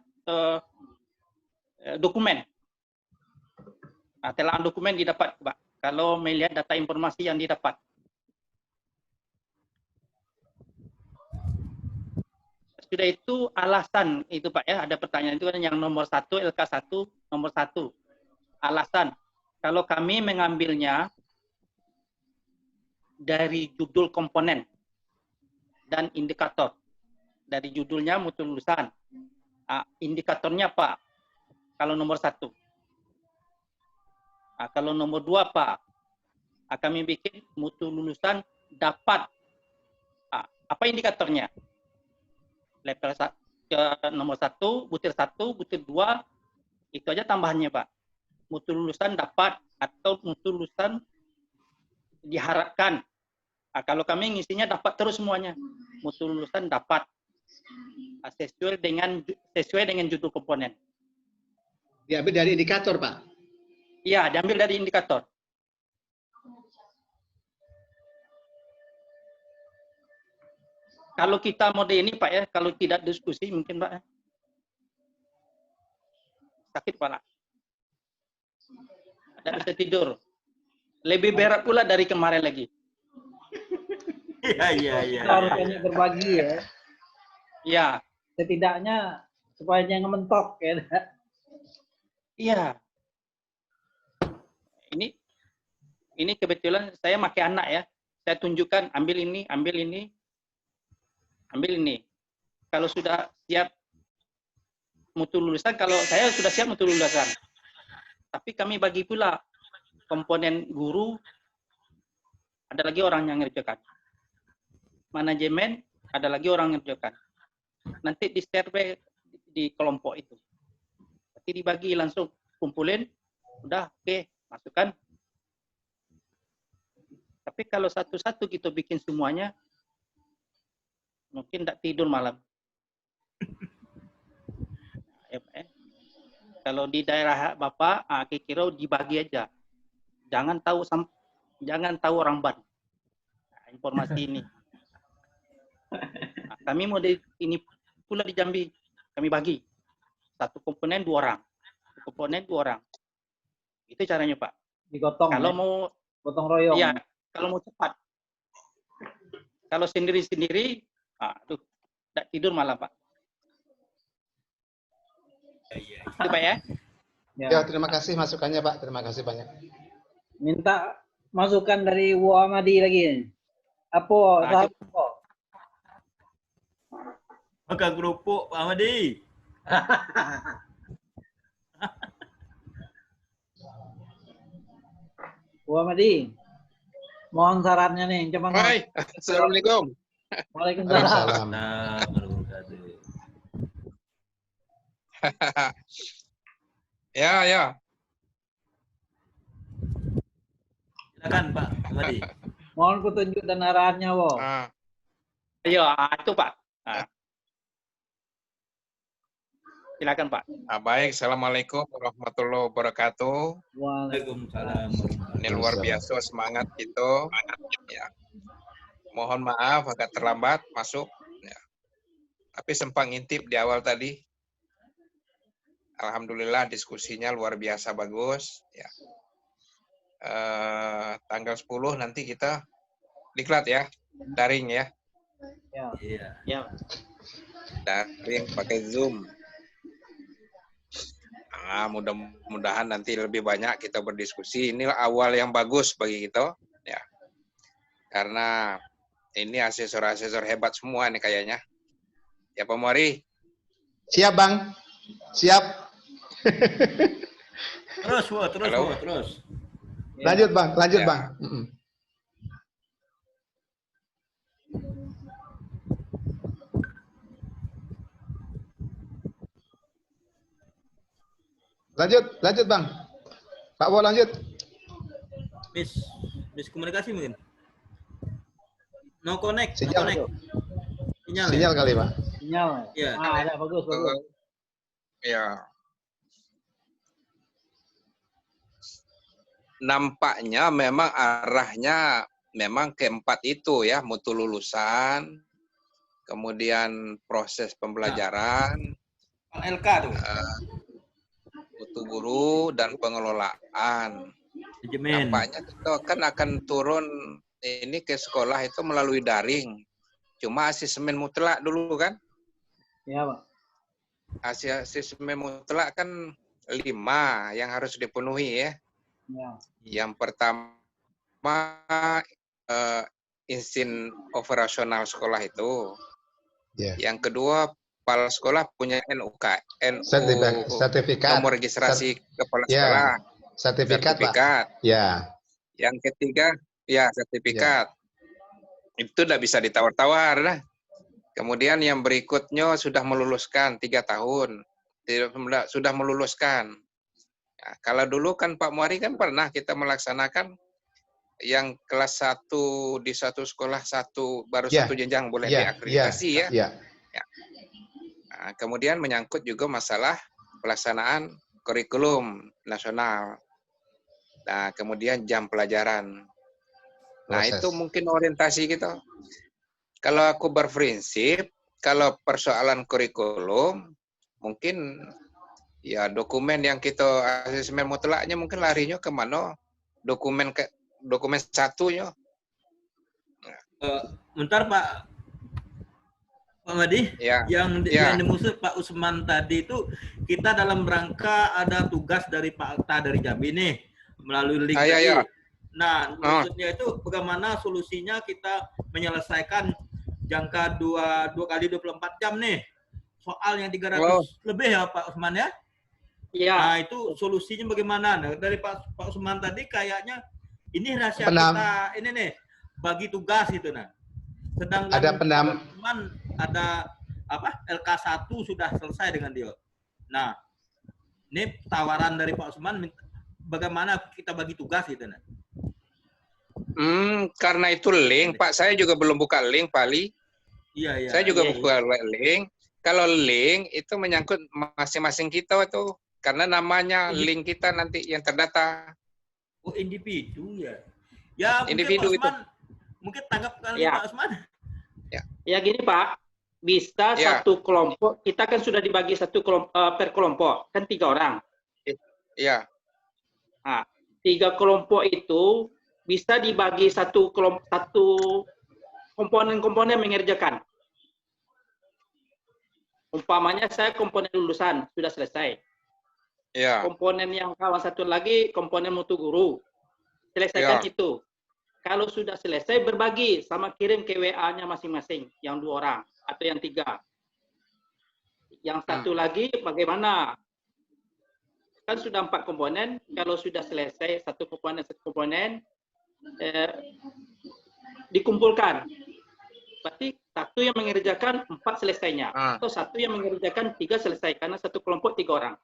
dokumen. Nah, telah dokumen didapat, Pak. Kalau melihat data informasi yang didapat. Sudah itu alasan itu, Pak ya. Ada pertanyaan itu yang nomor 1, LK1, nomor 1. Alasan. Kalau kami mengambilnya dari judul komponen dan indikator. Dari judulnya mutu lulusan. Indikatornya apa? Kalau nomor 1. Kalau nomor 2 apa? Kami bikin mutu lulusan dapat. Apa indikatornya? Level nomor 1, butir 1, butir 2, itu aja tambahannya, Pak. Mutu lulusan dapat atau mutu lulusan diharapkan. Kalau kami ngisinya dapat terus semuanya. Mutu lulusan dapat. Sesuai dengan judul komponen. Diambil dari indikator, Pak? Iya, diambil dari indikator. Kalau kita mode ini, Pak ya, kalau tidak diskusi mungkin, Pak. Sakit kepala. Tidak bisa tidur. Lebih berat pula dari kemarin lagi. Iya. Harus banyak berbagi ya. Iya. Setidaknya supaya jangan mentok ya. Iya. ini kebetulan saya pakai anak ya. Saya tunjukkan ambil ini, ambil ini, ambil ini. Kalau sudah siap mutu lulusan, kalau saya sudah siap mutu lulusan. Tapi kami bagi pula komponen guru, ada lagi orang yang ngerjakan. Manajemen, ada lagi orang yang ngerjakan. Nanti di-survey di kelompok itu. Nanti dibagi langsung, kumpulin, udah oke, masukkan. Tapi kalau satu-satu kita bikin semuanya, mungkin tidak tidur malam. Kalau di daerah Bapak, kira-kira dibagi aja. Jangan tahu orang ban. Nah, informasi ini. Nah, kami mau ini pula di Jambi, kami bagi. Satu komponen 2 orang. Satu komponen 2 orang. Itu caranya, Pak. Digotong. Kalau ya? mau gotong royong. Iya, kalau mau cepat. Kalau sendiri-sendiri, aduh, tidak tidur malam, Pak. Itu Pak ya. Ya, terima kasih masukannya Pak. Terima kasih banyak. Minta masukan dari Wu Amadi lagi. Apa? Makan kerupuk Pak Amadi. Wu Amadi. Mohon sarannya nih, cuman. Hai, assalamualaikum. Waalaikumsalam. Ya. Silakan Pak Amadi. Mohon petunjuk dan arahannya, Wo. Ayo, itu Pak. Silakan Pak. Baik, assalamualaikum warahmatullahi wabarakatuh. Waalaikumsalam. Ini luar biasa semangat gitu. Ya. Mohon maaf agak terlambat masuk. Ya. Tapi sempat ngintip di awal tadi. Alhamdulillah diskusinya luar biasa bagus. Ya. Tanggal 10 nanti kita diklat ya, daring ya. Ya. Daring pakai Zoom. Mudah-mudahan nanti lebih banyak kita berdiskusi. Ini awal yang bagus bagi kita, ya. Karena ini asesor-asesor hebat semua nih kayaknya. Ya Pak Muari. Siap Bang. Siap. Terus. Lanjut Bang, lanjut Ya. Bang. Lanjut Bang. Pak Wo lanjut. Miskomunikasi mungkin. No connect. Sinyal. Sinyal. Sinyal kali Pak. Sinyal. Ya. Ada bagus. Ya. Nampaknya memang arahnya memang keempat itu ya, mutu lulusan, kemudian proses pembelajaran, LK tuh. mutu guru dan pengelolaan. Manajemen. Nampaknya kita kan akan turun ini ke sekolah itu melalui daring. Cuma asesmen mutlak dulu kan? Ya, Pak. Asesmen mutlak kan 5 yang harus dipenuhi ya. Ya. Yang pertama izin operasional sekolah itu. Yeah. Yang kedua kepala sekolah punya NUK, sertifikat. nomor registrasi kepala sekolah. Sertifikat. Pak. Ya. Yang ketiga ya sertifikat. Itu udah bisa ditawar-tawar lah. Kemudian yang berikutnya sudah meluluskan 3 tahun. Sudah meluluskan. Nah, kalau dulu kan Pak Muari kan pernah kita melaksanakan yang kelas 1 di satu sekolah baru satu jenjang boleh diakreditasi ya. Nah, kemudian menyangkut juga masalah pelaksanaan kurikulum nasional. Nah, kemudian jam pelajaran. Nah, itu mungkin orientasi kita. Kalau aku berprinsip, kalau persoalan kurikulum, mungkin ya dokumen yang kita asesmen mutlaknya mungkin larinya ke mana? Dokumen satunya. Bentar Pak Madi, yang dimaksud Pak Usman tadi itu kita dalam rangka ada tugas dari Pak Akta dari Jambi nih melalui link Nah, maksudnya itu bagaimana solusinya kita menyelesaikan jangka 2 kali 24 jam nih. Soal yang 300 lebih ya Pak Usman ya? Iya. Nah, itu solusinya bagaimana? Nah, dari Pak Usman tadi kayaknya ini rahasia kita ini nih, bagi tugas gitu nah. Sedangkan Pak Usman ada apa? LK1 sudah selesai dengan dia. Nah, ini tawaran dari Pak Usman bagaimana kita bagi tugas gitu nah. Karena itu link, Pak. Saya juga belum buka link, Pak Ali. Iya. Saya juga buka link. Kalau link itu menyangkut masing-masing kita tuh, karena namanya link kita nanti yang terdata. Oh, individu ya. Ya, individu mungkin Pak Usman, itu. mungkin tanggap kali Ya. Pak Usman. Ya gini Pak, bisa satu kelompok, kita kan sudah dibagi satu kelompok, per kelompok, kan 3 orang. Iya. Nah, 3 kelompok itu bisa dibagi satu komponen-komponen mengerjakan. Umpamanya saya komponen lulusan sudah selesai. Ya. Komponen yang kawan satu lagi komponen mutu guru. Selesaikan itu. Kalau sudah selesai berbagi sama kirim ke WA-nya masing-masing yang 2 orang atau yang 3. Yang satu lagi bagaimana? Kan sudah 4 komponen. Kalau sudah selesai satu komponen dikumpulkan. Berarti 1 yang mengerjakan 4 selesainya. Atau 1 yang mengerjakan 3 selesai. Karena satu kelompok 3 orang.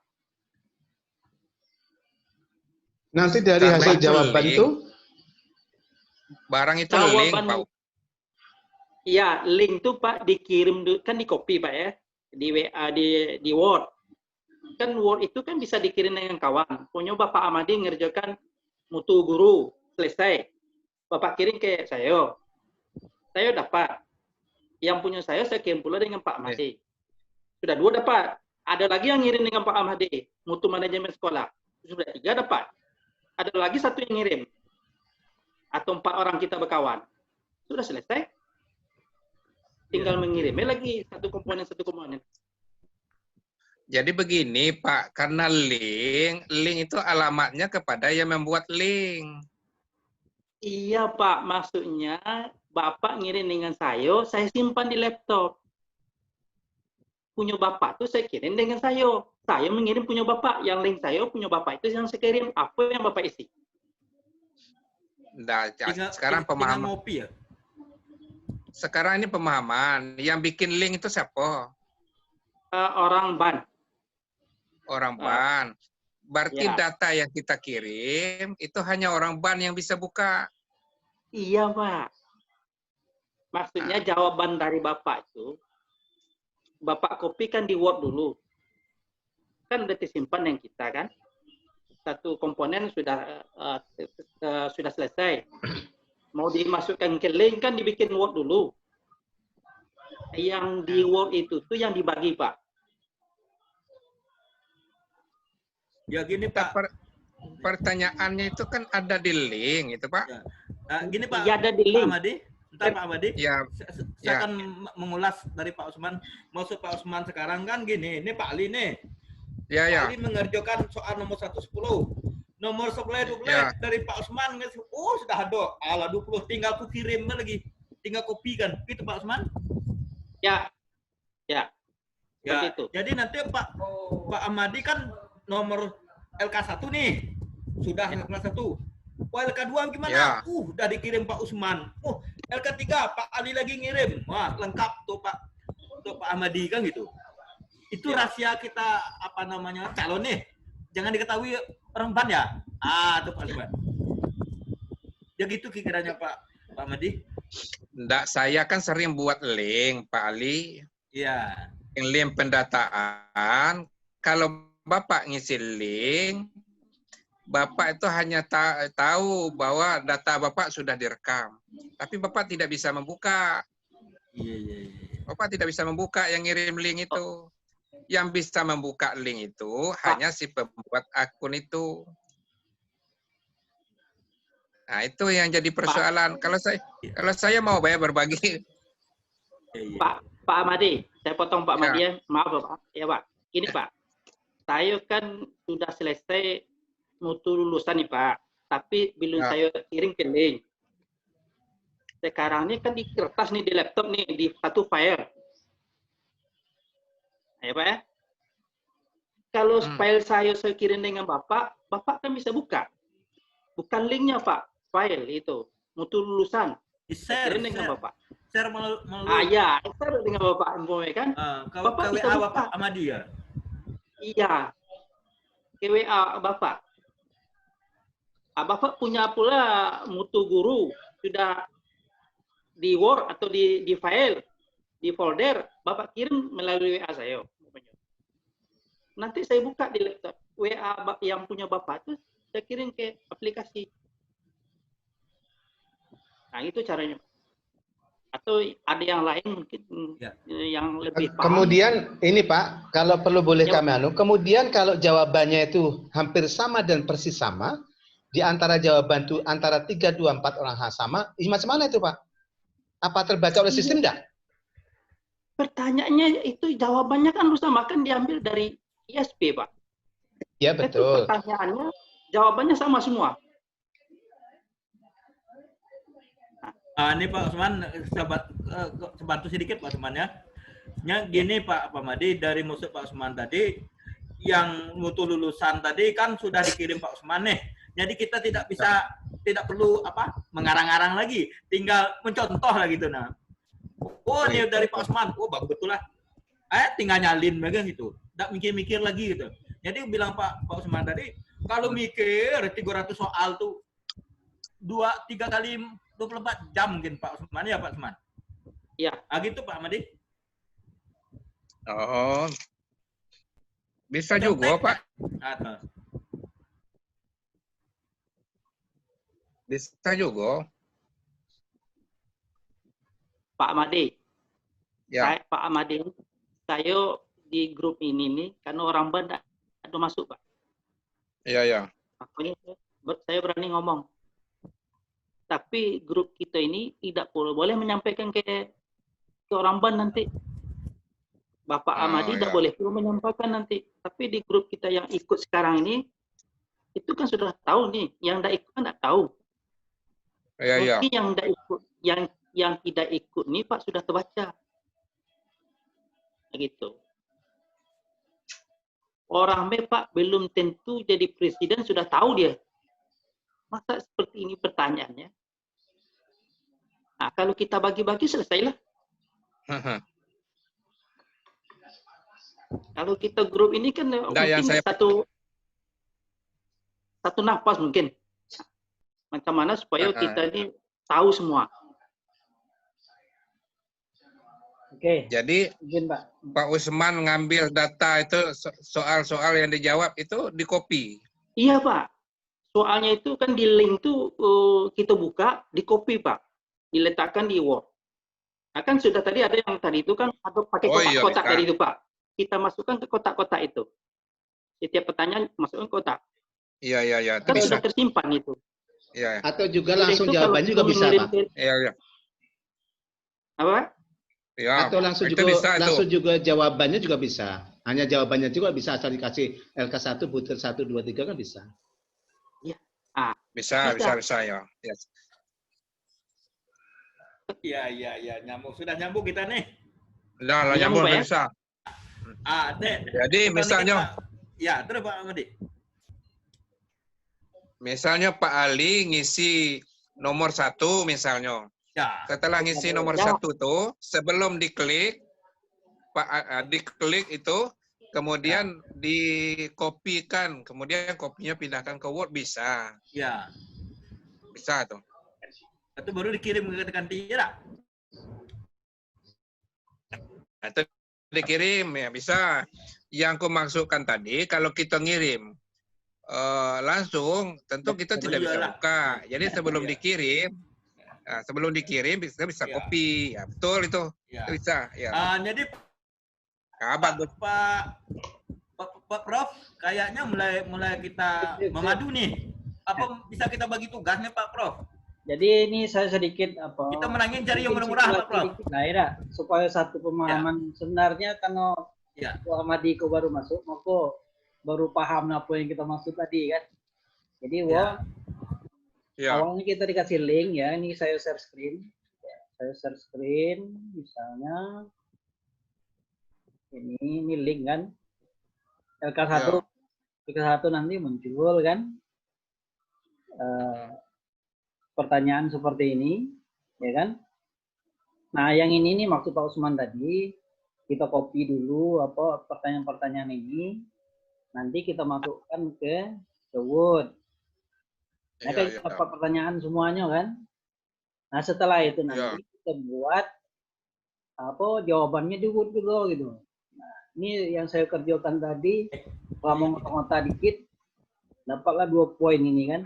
Nanti dari hasil jawaban itu? Barang itu link, Pak. Iya, link itu Pak dikirim, kan di copy Pak ya. Di WA, di Word. Kan Word itu kan bisa dikirim dengan kawan. Punya Bapak Amadi ngerjakan mutu guru. Selesai. Bapak kirim ke saya. Saya dapat. Yang punya saya kirim pula dengan Pak Amadi. Sudah 2 dapat. Ada lagi yang ngirim dengan Pak Amadi. Mutu manajemen sekolah. Sudah 3 dapat. Ada lagi 1 yang ngirim. Atau 4 orang kita berkawan. Sudah selesai. Tinggal mengirimnya lagi satu komponen. Jadi begini Pak, karena link itu alamatnya kepada yang membuat link. Iya Pak, maksudnya Bapak ngirim dengan saya simpan di laptop. Punya Bapak tuh saya kirim dengan saya. Saya mengirim punya Bapak, yang link saya punya Bapak itu yang saya kirim. Apa yang Bapak isi? Nah, sekarang pemahaman. Ya? Sekarang ini pemahaman. Yang bikin link itu siapa? Orang BAN. Orang BAN. Berarti data yang kita kirim itu hanya orang BAN yang bisa buka. Iya, Pak. Maksudnya jawaban dari Bapak itu, Bapak kopikan di Word dulu. Kan udah disimpan yang kita kan. Satu komponen sudah selesai. Mau dimasukkan ke link kan dibikin Word dulu. Yang di Word itu tuh yang dibagi, Pak. Ya gini Pak. Pertanyaannya itu kan ada di link itu Pak. Ya. Nah, gini Pak. Ya ada di link. Pak Amadi. Entar Pak Amadi. Ya. Saya akan mengulas dari Pak Usman. Maksud Pak Usman sekarang kan gini. Ini Pak Ali nih. Ya, Pak Ali mengerjakan soal nomor 110. Nomor 11 dari Pak Usman. Oh sudah ada. Ala 20. Tinggal aku kirim lagi. Tinggal kopikan. Gitu Pak Usman. Ya. Ya. Ya. Begitu. Jadi nanti Pak Amadi kan nomor LK1 nih. Sudah LK1. Wah, LK2 gimana? Ya. Udah dikirim Pak Usman. LK3 Pak Ali lagi ngirim. Wah, lengkap tuh Pak. Untuk Pak Amadi kan gitu. Itu rahasia kita apa namanya? Calon nih. Jangan diketahui orang BAN ya. Tuh Pak Usman. Ya gitu kiranya Pak Amadi. Enggak, saya kan sering buat link Pak Ali. Iya. Link pendataan. Kalau Bapak ngisi link, Bapak itu hanya tahu bahwa data Bapak sudah direkam. Tapi Bapak tidak bisa membuka. Iya. Bapak tidak bisa membuka yang ngirim link itu. Yang bisa membuka link itu hanya si pembuat akun itu. Nah, itu yang jadi persoalan. Kalau saya mau berbagi. Pak Amadi, saya potong Pak Amadi ya. Maaf Pak. Ya Pak. Ini Pak. Saya kan sudah selesai mutu lulusan nih Pak. tapi belum saya kirim ke link. Sekarang ini kan di kertas nih, di laptop nih, di satu file. Ya Pak ya. Kalau file saya kirim dengan Bapak kan bisa buka. Bukan linknya Pak, file itu. Mutu lulusan. Share dengan Bapak. Share melalui. Ya, share dengan Bapak kan. Bapak bisa buka. Bapak sama dia. Iya. Ke WA Bapak. Bapak punya pula mutu guru sudah di Word atau di file, di folder, Bapak kirim melalui WA saya. Nanti saya buka di laptop WA yang punya Bapak itu saya kirim ke aplikasi. Nah itu caranya. Atau ada yang lain mungkin yang lebih paham. Kemudian ini Pak, kalau perlu boleh kami kemudian kalau jawabannya itu hampir sama dan persis sama, di antara jawaban itu antara 3, 2, 4 orang sama, macam mana itu Pak? Apa terbaca oleh sistem enggak? Pertanyaannya itu jawabannya kan harus sama, kan diambil dari ISP Pak. Ya betul. Itu pertanyaannya, jawabannya sama semua. Ini Pak Usman, bantu sedikit Pak Usman ya. Gini Pak Madi, dari musuh Pak Usman tadi, yang mutu lulusan tadi kan sudah dikirim Pak Usman nih. Jadi kita tidak perlu mengarang-arang lagi, tinggal mencontoh lah gitu nah. Oh ini dari Pak Usman, oh bagus betul lah. Tinggal nyalin bagian gitu, tidak mikir-mikir lagi gitu. Jadi bilang Pak Usman tadi, kalau mikir 300 soal tuh 2-3 kali 24 jam mungkin Pak Usman ya Pak Usman. Iya. Gitu Pak Madi. Oh, bisa juga Pak. Bisa juga. Pak Madi. Ya. Pak Madi, saya di grup ini nih, karena orang Banda ada masuk Pak. Iya, ya. Makanya saya berani ngomong. Tapi grup kita ini tidak boleh menyampaikan ke orang Banda nanti. Bapak Amadi tidak boleh menyampaikan nanti. Tapi di grup kita yang ikut sekarang ini, itu kan sudah tahu nih. Yang tidak ikut kan tidak tahu. Iya. Mungkin yang tidak ikut, yang tidak ikut nih Pak sudah terbaca. Begitu. Orang Pak belum tentu jadi presiden sudah tahu dia. Masa seperti ini pertanyaannya? Nah, kalau kita bagi-bagi selesailah. Kalau kita grup ini kan mungkin satu nafas mungkin. Macam mana supaya kita ini tahu semua. Oke. Jadi Pak Usman ngambil data itu soal-soal yang dijawab itu di copy. Iya Pak. Soalnya itu kan di link tuh kita buka, di copy Pak. Diletakkan di Word. Nah kan sudah tadi ada yang tadi itu kan ada pakai kotak-kotak tadi itu Pak. Kita masukkan ke kotak-kotak itu. Setiap pertanyaan masukkan kotak. Iya. Kan sudah tersimpan itu. Iya. Atau juga langsung jawabannya juga bisa Pak. Iya. Apa? Ya, atau langsung juga jawabannya juga bisa. Hanya jawabannya juga bisa asal dikasih LK1 butir 1 2 3 kan bisa. Iya. Bisa ya. Yes. Iya, nyambung. Sudah nyambung kita nih. Udah nyambung ya? bisa. Jadi misalnya terus Pak Madi. Misalnya Pak Ali ngisi nomor 1 misalnya. Ya. Setelah ngisi nomor 1 tuh, sebelum diklik, diklik itu, kemudian dikopikan, kemudian kopinya pindahkan ke Word bisa. Ya. Bisa tuh. Itu baru dikirim ke kantin tidak? Itu dikirim ya bisa. Yang aku maksudkan tadi, kalau kita ngirim langsung, tentu kita tidak bisa buka. Jadi sebelum dikirim. Nah, sebelum dikirim bisa copy, ya betul itu, itu bisa. Ya. Jadi bagus. Pak Prof, kayaknya mulai kita memadu nih. Apa bisa kita bagi tugasnya Pak Prof? Jadi ini saya sedikit kita menangin cari yang murah-murah Pak Prof. Supaya satu pemahaman sebenarnya kalau Ahmadi kau baru masuk, maka baru paham apa yang kita maksud tadi kan. Jadi Ya. Awalnya kita dikasih link ya, ini saya share screen. Saya share screen, misalnya ini link kan. LK1, LK1 nanti muncul kan pertanyaan seperti ini, ya kan? Nah, yang ini nih maksud Pak Usman tadi, kita copy dulu apa pertanyaan-pertanyaan ini, nanti kita masukkan ke Word. Nah, kita dapat pertanyaan semuanya kan. Nah, setelah itu nanti kita buat apa jawabannya di Word juga gitu. Nah, ini yang saya kerjakan tadi, kalau mau ngotak dikit, dapatlah 2 poin ini kan.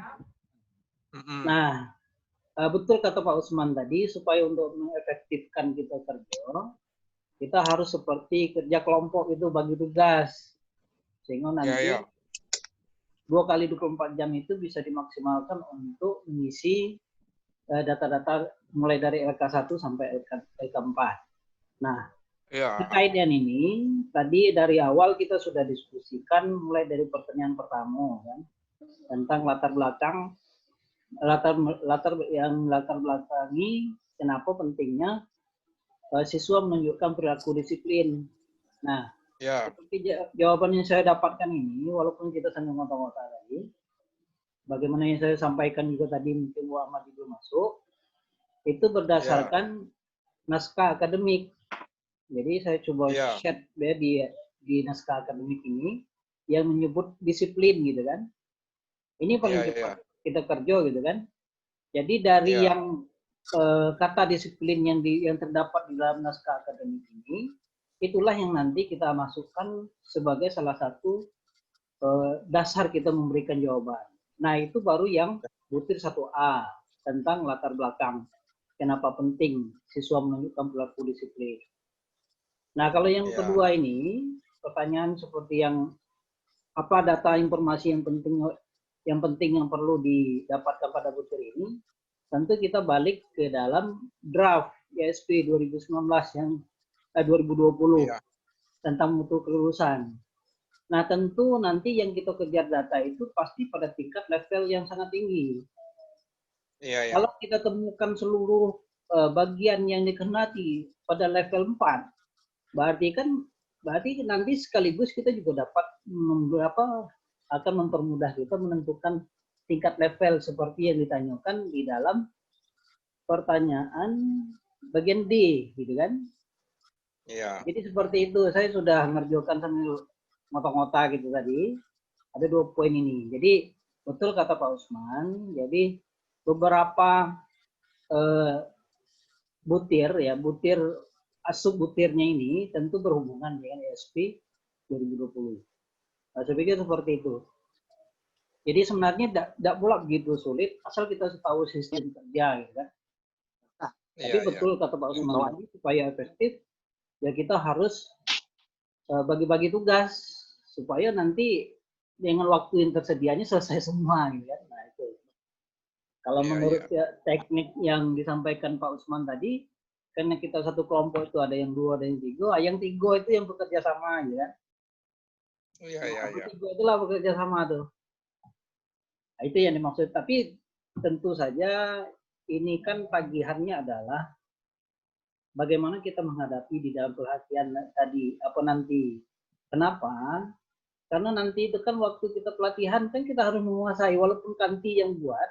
Nah, betul kata Pak Usman tadi, supaya untuk mengefektifkan kita kerja, kita harus seperti kerja kelompok itu bagi tugas. Sehingga nanti 2 kali 24 jam itu bisa dimaksimalkan untuk mengisi data-data mulai dari LK1 sampai LK4. Nah, terkait dengan ini, tadi dari awal kita sudah diskusikan mulai dari pertanyaan pertama kan, tentang latar belakangi kenapa pentingnya siswa menunjukkan perilaku disiplin. Nah, seperti jawaban yang saya dapatkan ini, walaupun kita sambil ngotot-ngotot tadi, bagaimana yang saya sampaikan juga tadi mungkin Bu Ahmad juga masuk, itu berdasarkan naskah akademik. Jadi saya coba share di naskah akademik ini yang menyebut disiplin gitu kan. Ini paling cepat kita kerja gitu kan. Jadi dari yang kata disiplin yang terdapat di dalam naskah akademik ini, itulah yang nanti kita masukkan sebagai salah satu dasar kita memberikan jawaban. Nah, itu baru yang butir 1A tentang latar belakang. Kenapa penting siswa menunjukkan perilaku disiplin. Nah, kalau yang kedua ini, pertanyaan seperti yang apa data informasi yang penting yang perlu didapatkan pada butir ini, tentu kita balik ke dalam draft ISP 2019 yang 2020 tentang mutu kelulusan. Nah, tentu nanti yang kita kejar data itu pasti pada tingkat level yang sangat tinggi. Kalau kita temukan seluruh bagian yang dikehendaki pada level 4, berarti nanti sekaligus kita juga dapat akan mempermudah kita menentukan tingkat level seperti yang ditanyakan di dalam pertanyaan bagian D, gitu kan? Jadi seperti itu, saya sudah ngerjakan sambil ngotak-ngotak gitu tadi. Ada 2 poin ini. Jadi betul kata Pak Usman. Jadi beberapa butir butirnya ini tentu berhubungan dengan ISP 2020. Nah, saya pikir seperti itu. Jadi sebenarnya tidak pula begitu sulit asal kita tahu sistem kerja, gitu kan. Tapi betul kata Pak Usman, supaya efektif ya kita harus bagi-bagi tugas supaya nanti dengan waktu yang tersedianya selesai semua, gitu kan. Nah, itu. Kalau menurut teknik yang disampaikan Pak Usman tadi, karena kita satu kelompok itu ada yang 2, ada yang 3, yang 3 itu yang bekerja sama, gitu kan. Tiga itulah bekerja sama tuh. Nah, itu yang dimaksud. Tapi tentu saja ini kan tagihannya adalah bagaimana kita menghadapi di dalam pelatihan tadi apa nanti. Kenapa? Karena nanti itu kan waktu kita pelatihan kan kita harus menguasai walaupun kanti yang buat,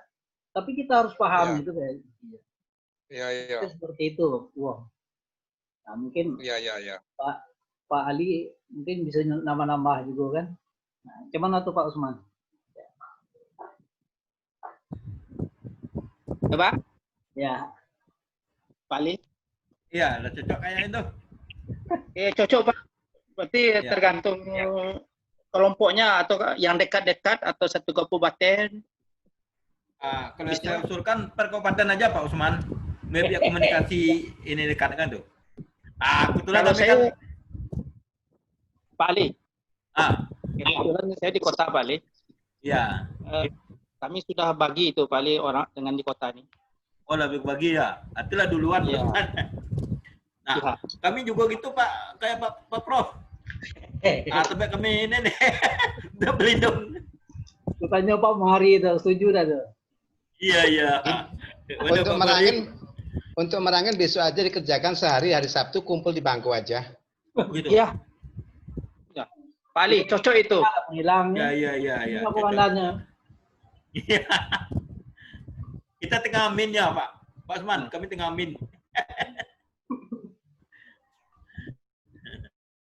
tapi kita harus paham gitu kan. Seperti itu. Wow. Nah, mungkin Pak Ali mungkin bisa nambah-nambah juga kan. Nah, gimana tuh Pak Usman? Coba? Ya. Pak Ali? Iya, udah cocok kayak itu. Cocok Pak. Berarti tergantung kelompoknya atau yang dekat-dekat atau satu kabupaten. Kalau saya usulkan per kabupaten aja Pak Usman. Biar komunikasi ini dekat kan tuh. Kebetulan kalau saya kan Pak Ali. Kebetulan saya di kota Pak Ali. Iya. Kami sudah bagi itu Pak Ali orang dengan di kota ini. Oh, lebih bagi ya. Artinya duluan. Ya. Nah, kami juga gitu Pak, kayak Pak Prof. Tapi kami ini nih udah berlindung. Tanya Pak Muhari itu setuju dah tuh. Iya. Untuk merangin besok aja dikerjakan sehari, hari Sabtu kumpul di bangku aja. Gitu. Iya. Ya. Pak Ali, cocok itu. Hilang. Iya. Komandannya. Iya. Kita tengah amin ya, Pak. Pak Usman, kami tengah amin.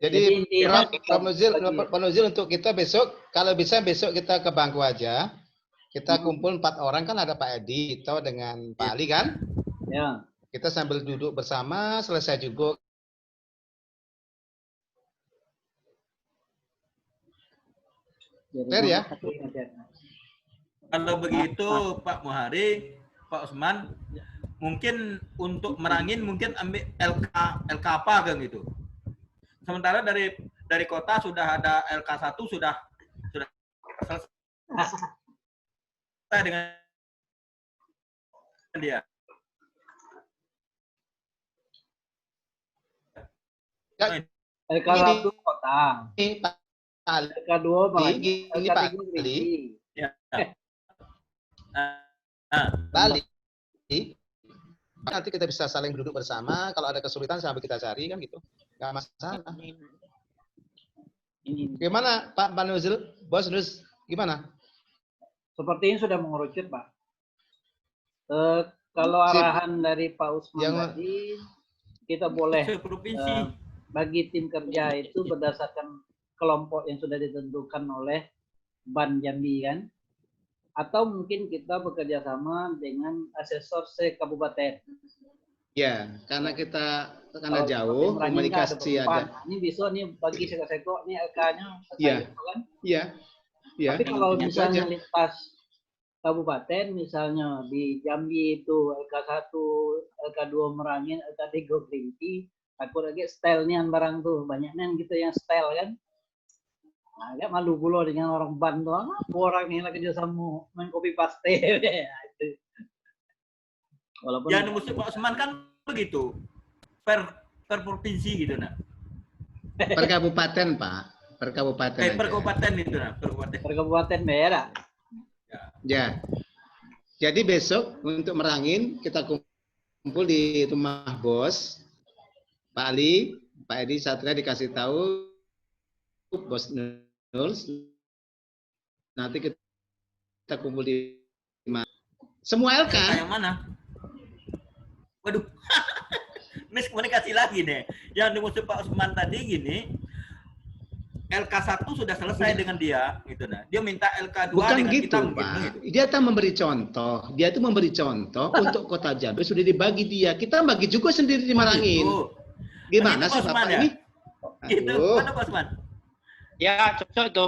Jadi Pak Nuzil untuk kita besok, kalau bisa besok kita ke bangku aja. Kita kumpul 4 orang, kan ada Pak Edi, Tito dengan Pak Ali kan? Ya. Kita sambil duduk bersama, selesai juga. Clear ya? Kalau begitu Pak Muhari, Pak Usman, mungkin untuk merangin mungkin ambil LK apa kan gitu. Sementara dari kota sudah ada LK1 sudah selesai dengan dia. LK1 kota. LK2 Pak Ali. Ya. Bali. Nanti kita bisa saling duduk bersama. Kalau ada kesulitan sambil kita cari kan gitu. Nggak masalah. Gimana Pak Nuzil? Bos Nuz, gimana? Sepertinya sudah mengerucut, Pak. Kalau arahan dari Pak Usman tadi, kita boleh bagi tim kerja itu berdasarkan kelompok yang sudah ditentukan oleh Ban Jambi kan, atau mungkin kita bekerja sama dengan asesor se-kabupaten. Ya, karena kita jauh, komunikasi ada. Ini besok nih bagi seko-seko, ini LK-nya. Iya. Kan? Iya. Tapi kalau misalnya lintas kabupaten, misalnya di Jambi itu LK1, LK2 Merangin, LK3 Gerinti, aku lagi stylenya barang tuh, banyaknya gitu yang style kan. Nah, agak malu pula dengan orang Ban tuh, orang ini lagi sama main copy paste. Walaupun yang musuh Pak Usman kan begitu, per provinsi gitu nak. Per kabupaten Pak, per kabupaten. Per kabupaten itu nak, per kabupaten beda. Ya. Jadi besok untuk Merangin kita kumpul di rumah bos Pak Ali, Pak Edi Satria dikasih tahu bos Nul. Nanti kita kumpul di mana? Semua LK. Yang mana? Waduh, miskomunikasi lagi deh. Yang dimaksud Pak Usman tadi gini, LK1 sudah selesai dengan dia, gitu nah. Dia minta LK2 bukan dengan gitu, kita Pak. Gitu. Dia tak memberi contoh. Dia itu memberi contoh untuk Kota Jambi sudah dibagi dia. Kita bagi juga sendiri di Merangin. Gimana sih Bapak ya? ini? Itu mana Pak Usman? Ya, cocok itu.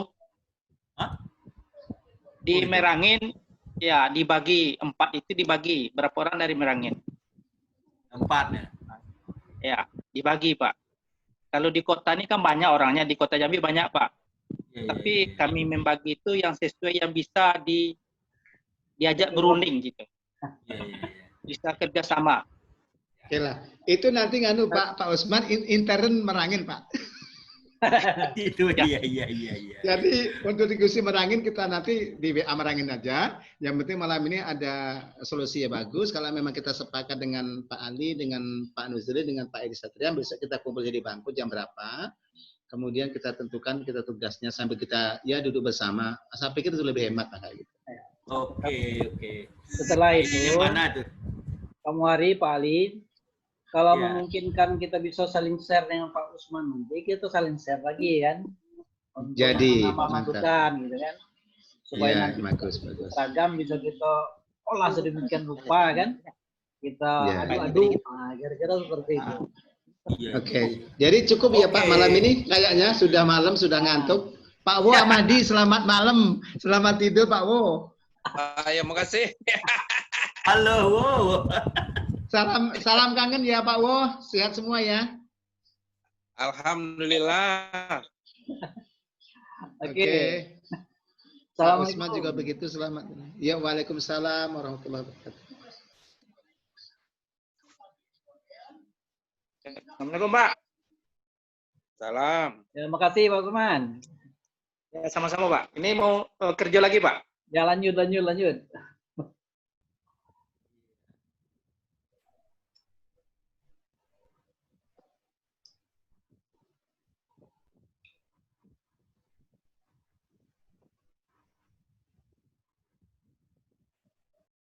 Di Merangin, ya dibagi 4 itu dibagi. Berapa orang dari Merangin? 4 ya. Ya, dibagi Pak. Kalau di kota ini kan banyak orangnya, di Kota Jambi banyak Pak. Tapi kami membagi itu yang sesuai yang bisa diajak berunding gitu. Bisa kerjasama. Oke lah. Itu nanti nganu Pak Usman intern Merangin Pak. Itu iya. Jadi untuk diskusi Merangin kita nanti di WA Merangin aja. Yang penting malam ini ada solusi yang bagus. Kalau memang kita sepakat dengan Pak Ali, dengan Pak Nuzuli, dengan Pak Edi Satria, besok kita kumpul jadi bangku jam berapa. Kemudian kita tentukan kita tugasnya sambil kita ya duduk bersama. Saya pikir itu lebih hemat lah kayak gitu. Oke. Setelah itu, mana tuh? Kamu hari Pak Ali, kalau memungkinkan kita bisa saling share dengan Pak Usman nanti, kita saling share lagi kan. Untuk jadi masukan gitu kan. Supaya nanti bagus. seragam bisa kita olah sedemikian rupa kan. Kita adu-adu, kira-kira seperti itu. Oke. Jadi cukup ya Pak malam ini kayaknya sudah malam, sudah ngantuk. Pak Wo Amadi, selamat malam. Selamat tidur Pak Wo. Ya, makasih. Halo Wo. Salam kangen ya Pak Wo, sehat semua ya. Alhamdulillah. Oke. Pak Usman juga begitu, selamat. Ya, waalaikumsalam warahmatullahi wabarakatuh. Assalamualaikum Pak. Salam. Terima kasih Pak Usman. Ya, sama-sama Pak. Ini mau kerja lagi Pak? Ya lanjut.